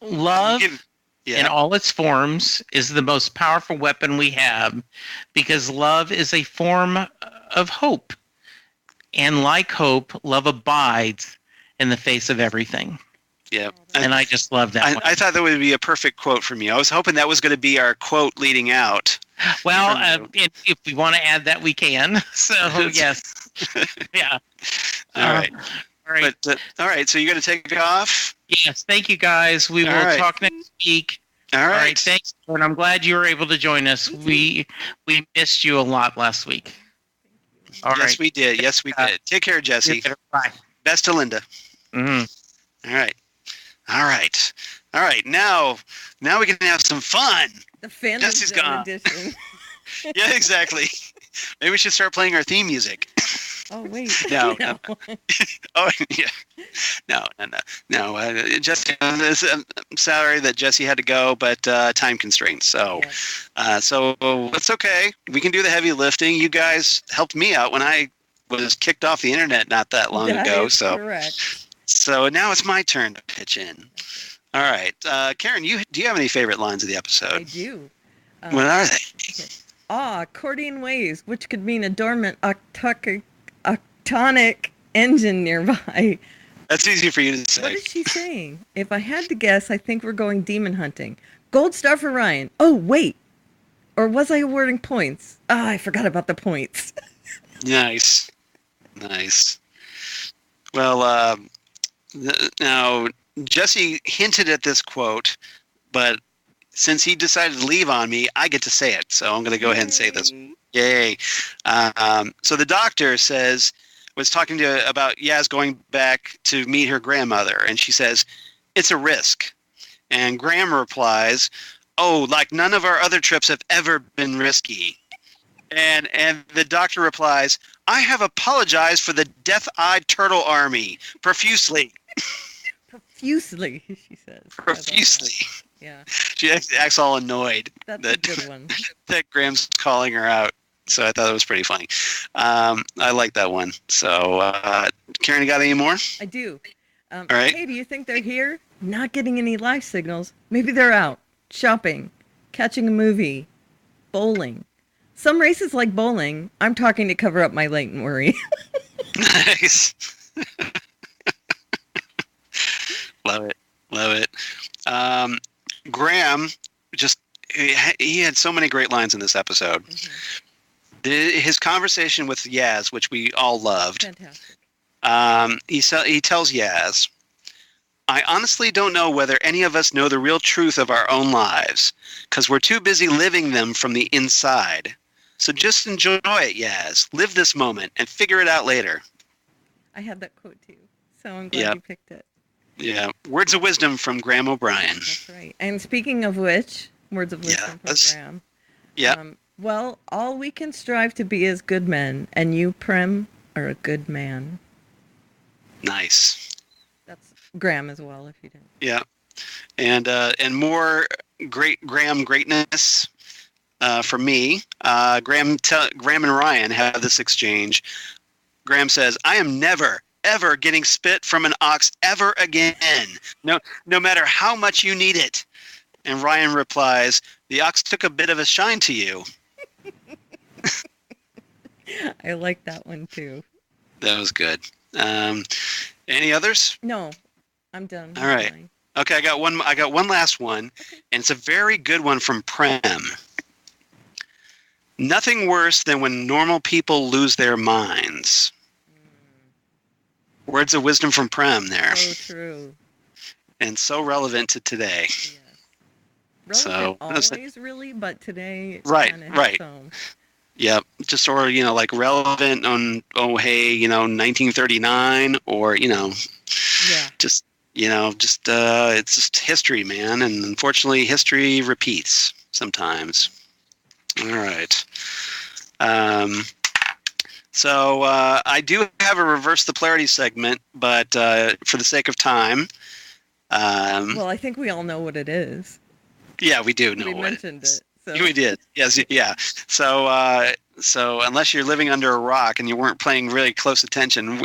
Love Yeah. in all its forms is the most powerful weapon we have, because love is a form of hope. And like hope, love abides in the face of everything. Yeah. And I just love that one. I thought that would be a perfect quote from you. I was hoping that was going to be our quote leading out. Well, if we want to add that, we can. So, yes. Yeah. All right. All right. But, all right. So you're going to take off? Yes. Thank you, guys. We will talk next week. All right. Thanks. And I'm glad you were able to join us. We missed you a lot last week. All right. Yes, we did. Yes, we did. Take care, Jesse. Bye. Best to Linda. Mm-hmm. All right. All right. Now we can have some fun. The Phantom Jesse's gone. edition. Yeah, exactly. Maybe we should start playing our theme music. Oh, wait. No. Oh, yeah. No. Jesse, I'm sorry that Jesse had to go, but time constraints. So, so it's okay. We can do the heavy lifting. You guys helped me out when I was kicked off the internet not that long ago. So, correct. So now it's my turn to pitch in. All right, Karen, do you have any favorite lines of the episode? I do. What are they? Okay. Accordion waves, which could mean a dormant octonic engine nearby. That's easy for you to say. What is she saying? If I had to guess, I think we're going demon hunting. Gold star for Ryan. Oh, wait. Or was I awarding points? I forgot about the points. Nice. Well, now, Jesse hinted at this quote, but since he decided to leave on me, I get to say it. So I'm going to go ahead and say this. Yay. So the doctor was talking about Yaz going back to meet her grandmother, and she says, it's a risk. And Graham replies, oh, like none of our other trips have ever been risky. And the doctor replies, I have apologized for the death-eyed turtle army profusely. Profusely, she says. Profusely. Yeah. She acts all annoyed. That's a good one. That Graham's calling her out. So I thought it was pretty funny. I like that one. So, Karen, you got any more? I do. All right. Hey, do you think they're here? Not getting any live signals. Maybe they're out. Shopping. Catching a movie. Bowling. Some races like bowling. I'm talking to cover up my latent worry. Nice. Love it. Graham he had so many great lines in this episode. Mm-hmm. His conversation with Yaz, which we all loved. Fantastic. He tells Yaz, I honestly don't know whether any of us know the real truth of our own lives, because we're too busy living them from the inside. So just enjoy it, Yaz. Live this moment and figure it out later. I had that quote too, so I'm glad you picked it. Yeah, words of wisdom from Graham O'Brien. That's right. And speaking of which, words of wisdom from Graham. Yeah. Well, all we can strive to be is good men, and you, Prem, are a good man. Nice. That's Graham as well, if you didn't. Yeah, and more Graham greatness for me. Graham and Ryan have this exchange. Graham says, "I am never, ever getting spit from an ox ever again. No matter how much you need it." And Ryan replies, "The ox took a bit of a shine to you." I like that one too. That was good. Any others? No, I'm done. All right. Okay, I got one last one, and it's a very good one from Prem. Nothing worse than when normal people lose their minds. Words of wisdom from Prem there. So true. And so relevant to today. Yes. Relevant always, really, but today it's right. So. Yep. Just like relevant on 1939 or just it's just history, man, and unfortunately history repeats sometimes. All right. So I do have a reverse the polarity segment, but for the sake of time, Well, I think we all know what it is. yeah, we do know. We what mentioned it. So. We did. Yes, yeah. So so unless you're living under a rock and you weren't paying really close attention,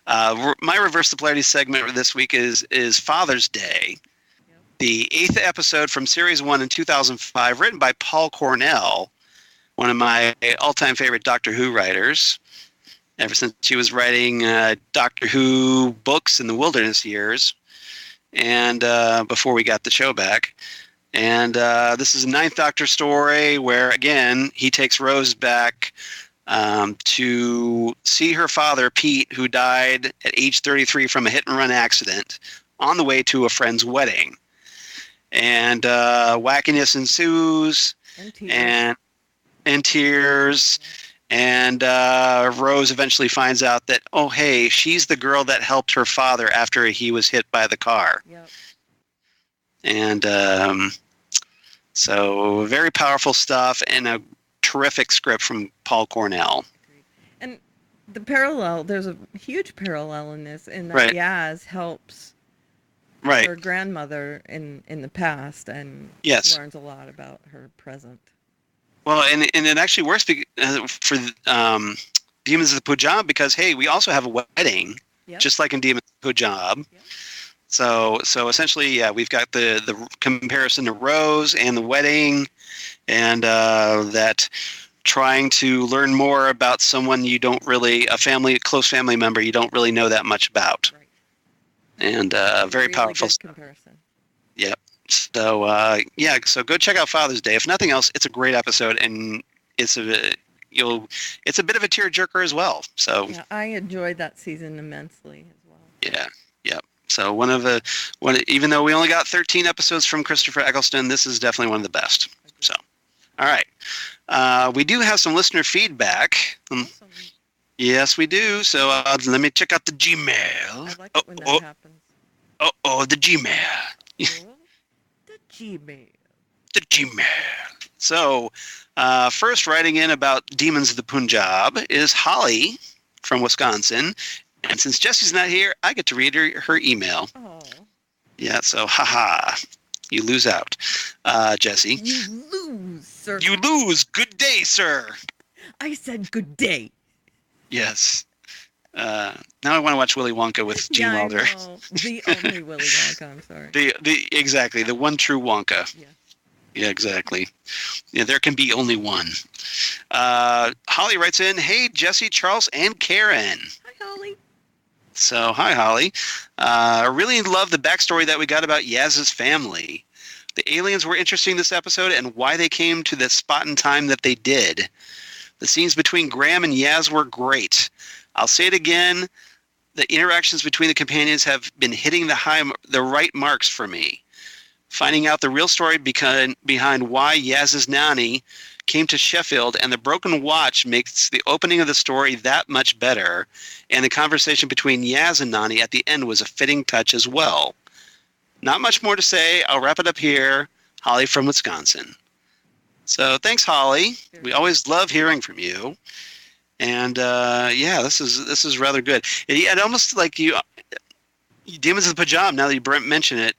my reverse the polarity segment for this week is Father's Day. Yep. The 8th episode from Series 1 in 2005, written by Paul Cornell, one of my all-time favorite Doctor Who writers. Ever since he was writing Doctor Who books in the Wilderness years, and before we got the show back. And this is a 9th Doctor story where, again, he takes Rose back to see her father, Pete, who died at age 33 from a hit-and-run accident on the way to a friend's wedding. And wackiness ensues, and tears. And Rose eventually finds out that, oh, hey, she's the girl that helped her father after he was hit by the car. Yep. And so very powerful stuff and a terrific script from Paul Cornell. And the parallel, there's a huge parallel in this, in that right. Yaz helps right. her grandmother in the past and yes. learns a lot about her present. Well, and it actually works for Demons of the Punjab because, hey, we also have a wedding, yep. just like in Demons of the Punjab. Yep. So essentially, yeah, we've got the comparison to Rose and the wedding, and that trying to learn more about someone you don't really, close family member you don't really know that much about. Right. And very really powerful stuff. Comparison. Yep. So yeah, so go check out Father's Day. If nothing else, it's a great episode, and it's a bit of a tearjerker as well. So yeah, I enjoyed that season immensely as well. Yeah. Yep. So even though we only got 13 episodes from Christopher Eccleston, this is definitely one of the best. So, all right. We do have some listener feedback. Awesome. Yes, we do. So let me check out the Gmail. I like it when that happens. The Gmail. The Gmail. So, first writing in about Demons of the Punjab is Holly from Wisconsin. And since Jessie's not here, I get to read her email. Oh. Yeah, so haha. You lose out, Jessie. You lose, sir. You lose. Good day, sir. I said good day. Yes. Now I want to watch Willy Wonka with Gene Wilder. I know. The only Willy Wonka, I'm sorry. Exactly, the one true Wonka. Yeah. Yeah, exactly. Yeah, there can be only one. Holly writes in, hey, Jessie, Charles, and Karen. Hi, Holly. So, hi, Holly. I really love the backstory that we got about Yaz's family. The aliens were interesting this episode and why they came to the spot in time that they did. The scenes between Graham and Yaz were great. I'll say it again. The interactions between the companions have been hitting the right marks for me. Finding out the real story behind why Yaz's Nani came to Sheffield and the broken watch makes the opening of the story that much better. And the conversation between Yaz and Nani at the end was a fitting touch as well. Not much more to say. I'll wrap it up here. Holly from Wisconsin. So thanks, Holly. We always love hearing from you. And yeah, this is rather good. It almost like Demons of the Punjab, now that you mention it,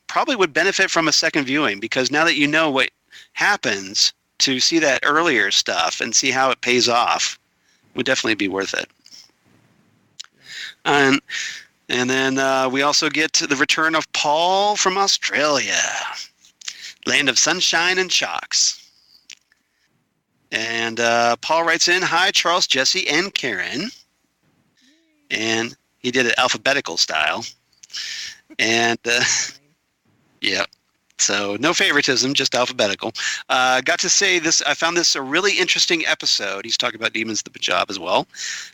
probably would benefit from a second viewing because now that you know what happens, to see that earlier stuff and see how it pays off would definitely be worth it. And then we also get to the return of Paul from Australia, land of sunshine and shocks. And Paul writes in, hi, Charles, Jessie, and Karen. And he did it alphabetical style. And yeah. So no favoritism, just alphabetical. Got to say this. I found this a really interesting episode. He's talking about Demons of the Punjab as well.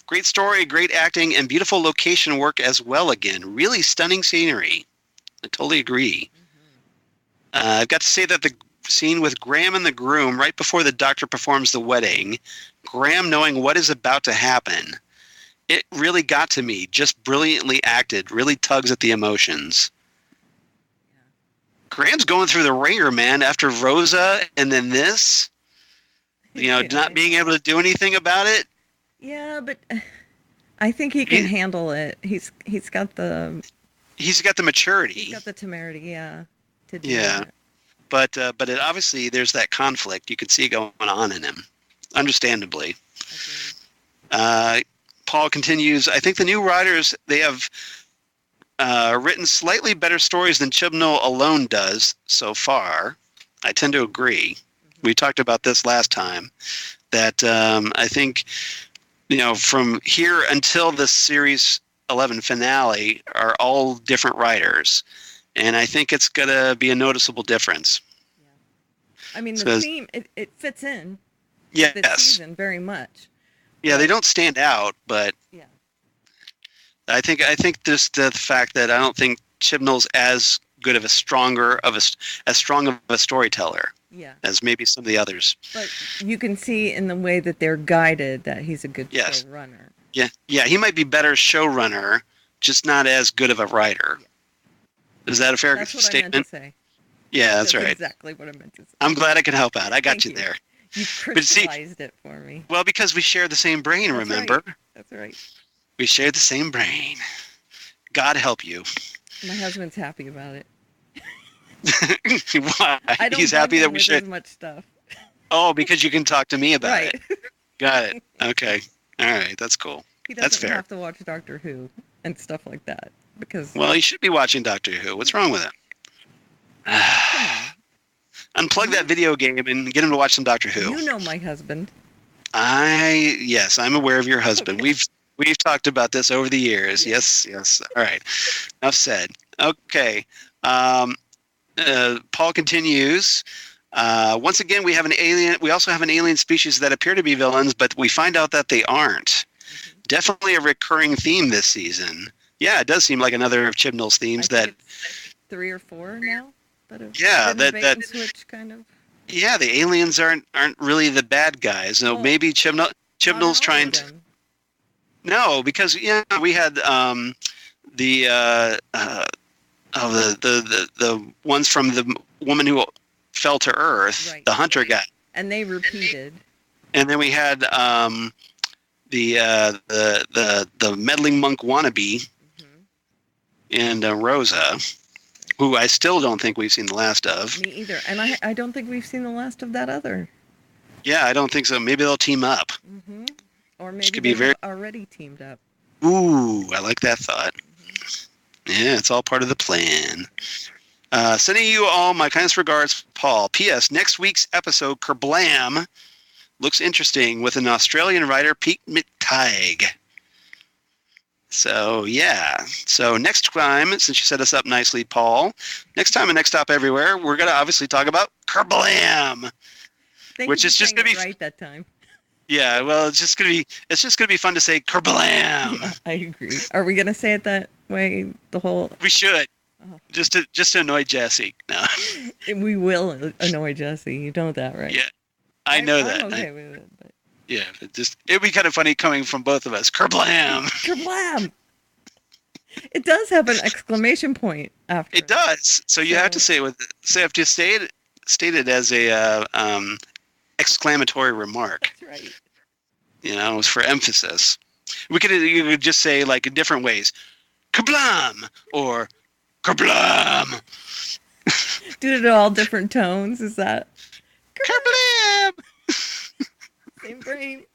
Great story, great acting, and beautiful location work as well again. Really stunning scenery. I totally agree. I've got to say that the scene with Graham and the groom right before the doctor performs the wedding, Graham knowing what is about to happen, it really got to me. Just brilliantly acted. Really tugs at the emotions. Graham's going through the ringer, man, after Rosa and then this. not being able to do anything about it. Yeah, but I think he can handle it. He's got the maturity. He's got the temerity, yeah, to do it. But obviously there's that conflict you can see going on in him, understandably. Paul continues, I think the new writers, they have written slightly better stories than Chibnall alone does so far. I tend to agree. We talked about this last time, that I think, from here until the Series 11 finale are all different writers. And I think it's going to be a noticeable difference. Yeah. I mean, the theme, it fits in this season very much. Yeah, they don't stand out, but yeah. I think just the fact that I don't think Chibnall's as good of as strong of a storyteller as maybe some of the others. But you can see in the way that they're guided that he's a good showrunner. Yeah, he might be better showrunner, just not as good of a writer. Yeah. Is that a fair statement? What I meant to say. Yeah, that's right. Exactly what I meant to say. I'm glad I could help out. I got you there. You crystallized it for me. Well, because we share the same brain, remember? Right. That's right. We share the same brain. God help you. My husband's happy about it. Why? He's happy that we share as much stuff. Oh, because you can talk to me about it. Got it. Okay. All right. That's cool. He doesn't have to watch Doctor Who and stuff like that because. Well, he should be watching Doctor Who. What's wrong with him? Unplug that video game and get him to watch some Doctor Who. You know my husband. Yes, I'm aware of your husband. Okay. We've talked about this over the years. Yes. All right. Enough said. Okay. Paul continues. Once again, we have an alien. We also have an alien species that appear to be villains, but we find out that they aren't. Definitely a recurring theme this season. Yeah, it does seem like another of Chibnall's themes that. 3 or 4 now. That switch kind of. Yeah, the aliens aren't really the bad guys. So maybe Chibnall's trying to. No, because we had the ones from the woman who fell to Earth, the hunter guy, and they repeated. And then we had the meddling monk wannabe, and Rosa, who I still don't think we've seen the last of. Me either, and I don't think we've seen the last of that other. Yeah, I don't think so. Maybe they'll team up. Mm-hmm. Or maybe they've already teamed up. Ooh, I like that thought. Yeah, it's all part of the plan. Sending you all my kindest regards, Paul. P.S. Next week's episode, Kerblam, looks interesting with an Australian writer, Pete McTighe. So, yeah. So next time, since you set us up nicely, Paul, next time on Next Stop Everywhere, we're going to obviously talk about Kerblam. Which is just going to be right that time. Yeah, well, it's just gonna be fun to say Kerblam. Yeah, I agree. Are we gonna say it that way the whole? We should. Just to annoy Jesse. No. We will annoy Jesse. You know that, right? Yeah, I know that. I'm okay with it. But... Yeah, it'd be kind of funny coming from both of us. Kerblam! Kerblam! It does have an exclamation point after. It does. So you have to say state it as a exclamatory remark. That's right. It's for emphasis. You could just say like in different ways, Kerblam or Kerblam. Do it in all different tones. Is that Kerblam?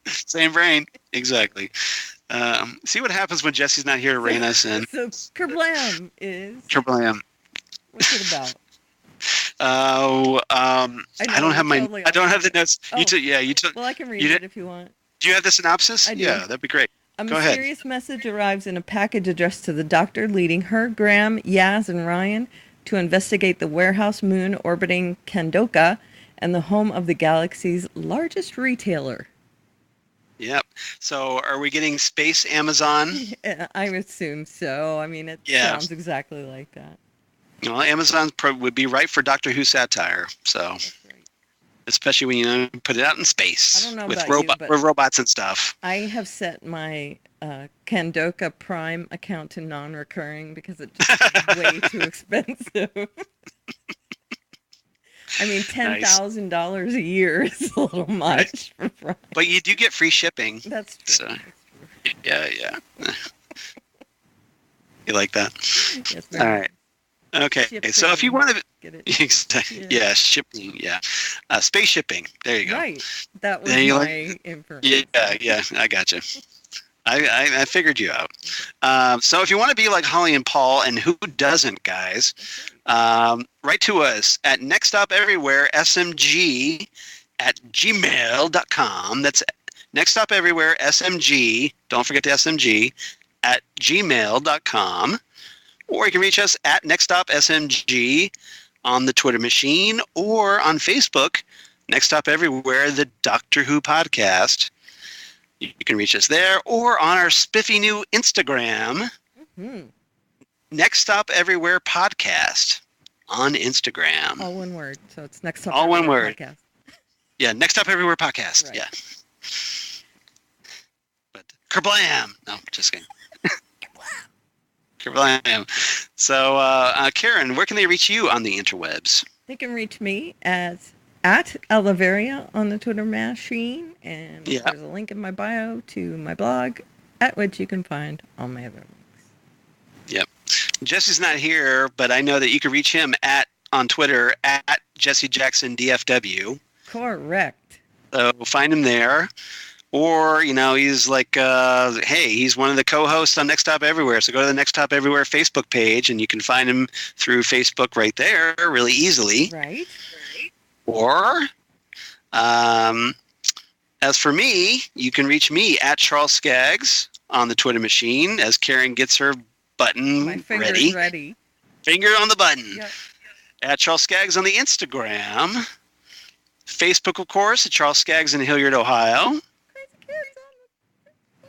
Same brain. Exactly. See what happens when Jesse's not here to rein us in. So Kerblam is. Kerblam. What's it about? I don't have the notes. Oh. You took. Well, I can read it if you want. Do you have the synopsis? I do. Yeah, that'd be great. A Go ahead. mysterious message arrives in a package addressed to the Doctor, leading her, Graham, Yaz, and Ryan to investigate the warehouse moon orbiting Kandoka and the home of the galaxy's largest retailer. Yep. So, are we getting Space Amazon? Yeah, I assume so. I mean, it sounds exactly like that. Well, Amazon would be right for Doctor Who satire. So, that's right. Especially when you put it out in space. I don't know with about with robots and stuff. I have set my Kandoka Prime account to non-recurring because it just is way too expensive. I mean, $10,000 a year is a little much for Prime. But you do get free shipping. That's true. So, That's true. yeah. You like that? Yes, All right. Okay. Shipping. So if you want to, Get it? yeah, shipping. Yeah, space shipping. There you go. Right. That was Then you my information. Yeah. I got you. I figured you out. So if you want to be like Holly and Paul, and who doesn't, guys, write to us at nextstopeverywheresmg at gmail.com. That's nextstopeverywheresmg. Don't forget the SMG at gmail.com. Or you can reach us at nextstopsmg on the Twitter machine or on Facebook, Next Stop Everywhere, the Doctor Who podcast. You can reach us there or on our spiffy new Instagram, Next Stop Everywhere podcast on Instagram. All one word. So it's Next Stop All one Everywhere word. Podcast. Yeah, Next Stop Everywhere podcast. Right. Yeah. But kerblam! No, just kidding. Kerblam. So, Karen, where can they reach you on the interwebs? They can reach me at Oliveria on the Twitter machine, and there's a link in my bio to my blog, at which you can find all my other links. Yep. Jesse's not here, but I know that you can reach him on Twitter at Jesse Jackson DFW. Correct. So find him there. Or, he's like, hey, he's one of the co-hosts on Next Stop Everywhere. So go to the Next Stop Everywhere Facebook page, and you can find him through Facebook right there really easily. Right. Or, as for me, you can reach me at Charles Skaggs on the Twitter machine as Karen gets her button My finger's ready. Finger on the button. Yep. At Charles Skaggs on the Instagram. Facebook, of course, at Charles Skaggs in Hilliard, Ohio.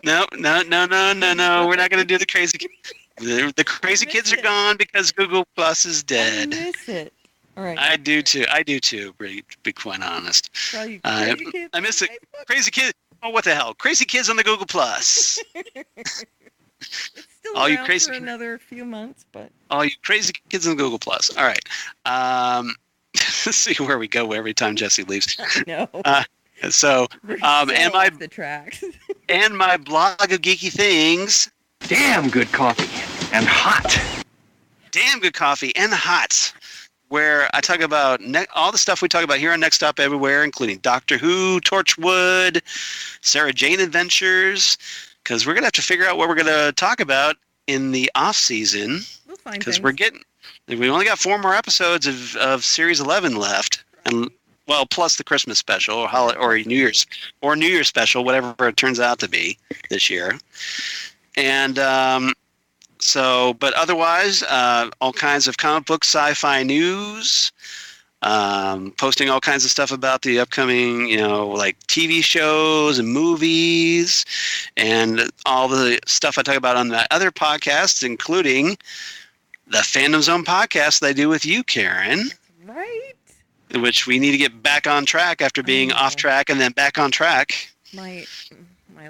No. We're not going to do the crazy kids. The crazy kids are gone because Google Plus is dead. I miss it. All right. I do too. To be quite honest. Well, you crazy kids I miss on it. Facebook? Crazy kids. Oh, what the hell? Crazy kids on the Google Plus. It's still All you around crazy for kids. another few months, but All you crazy kids on Google Plus. All right. Let's see where we go every time Jesse leaves. I know. So, We're and so my off the tracks. and my blog of geeky things. Damn good coffee and hot. Damn good coffee and hot, where I talk about all the stuff we talk about here on Next Stop Everywhere, including Doctor Who, Torchwood, Sarah Jane Adventures, because we're going to have to figure out what we're going to talk about in the off season, We'll find because things. we only got 4 more episodes of Series 11 left, and well, plus the Christmas special or New Year's special, whatever it turns out to be this year. And but otherwise, all kinds of comic book, sci-fi news, posting all kinds of stuff about the upcoming, like TV shows and movies, and all the stuff I talk about on the other podcasts, including the Fandom Zone podcast that I do with you, Karen. Right. Which we need to get back on track after being off track and then back on track. My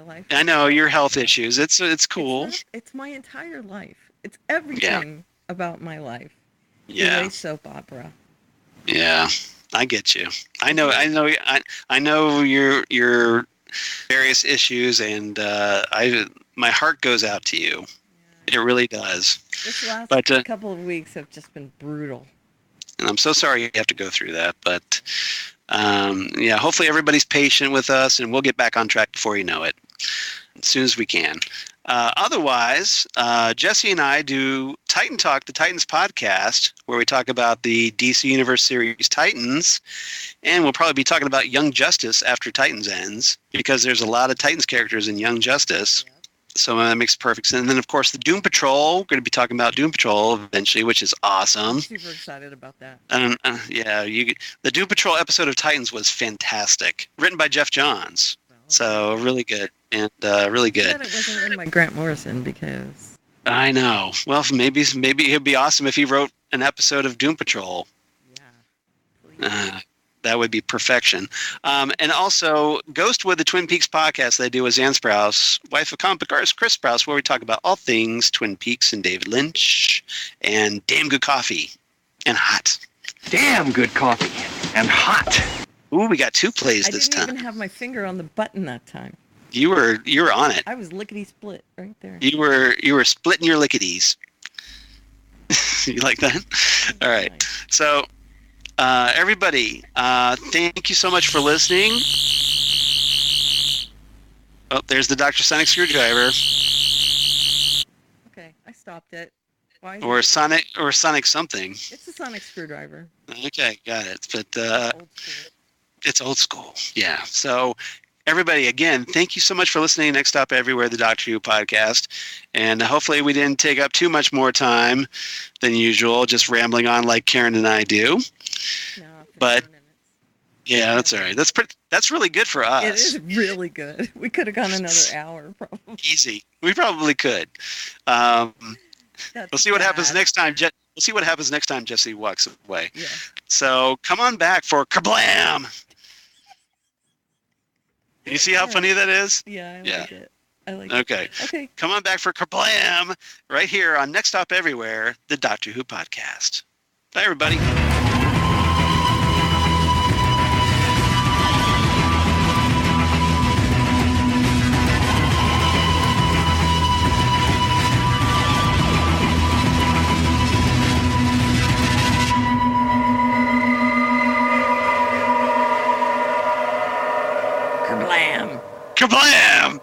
life. I know your health issues. It's cool. It's my entire life. It's everything about my life. Yeah. A soap opera. Yeah. I get you. I know your various issues, and my heart goes out to you. Yeah. It really does. This last couple of weeks have just been brutal. And I'm so sorry you have to go through that, but hopefully everybody's patient with us, and we'll get back on track before you know it, as soon as we can. Otherwise, Jesse and I do Titan Talk, the Titans podcast, where we talk about the DC Universe series Titans, and we'll probably be talking about Young Justice after Titans ends, because there's a lot of Titans characters in Young Justice. So that makes perfect sense. And then, of course, the Doom Patrol. We're going to be talking about Doom Patrol eventually, which is awesome. I'm super excited about that. The Doom Patrol episode of Titans was fantastic. Written by Jeff Johns. So really good. And really good. I it wasn't written by Grant Morrison because... I know. Well, maybe it'd be awesome if he wrote an episode of Doom Patrol. Yeah. That would be perfection. And also, Ghostwood, the Twin Peaks podcast they do with Zan Sprouse, wife of comic book artist Chris Sprouse, where we talk about all things Twin Peaks and David Lynch, and damn good coffee and hot. Damn good coffee and hot. Ooh, we got 2 plays I this didn't time. even have my finger on the button that time. You were on it. I was lickety split right there. You were splitting your lickities. You like that? All right. Nice. So, everybody, thank you so much for listening. Oh, there's the Dr. Sonic Screwdriver, Okay, I stopped it. Why is or it- Sonic something. It's a sonic screwdriver. Okay, got it. But Old school. it's old school. Yeah. So, everybody, again, thank you so much for listening to Next Stop Everywhere, the Doctor Who podcast. And hopefully we didn't take up too much more time than usual, just rambling on like Karen and I do. No, 15 But- minutes. Yeah, that's all right. That's really good for us. It is really good. We could have gone another hour, probably. Easy. We probably could. That's We'll see what happens sad. next time. We'll see what happens next time Jesse walks away. Yeah. So come on back for Kablam! You see how funny that is? Yeah, I Yeah. like it. I like Okay. it. Okay. Come on back for Kablam! Right here on Next Stop Everywhere, the Doctor Who podcast. Bye, everybody. Kablam! Kablam!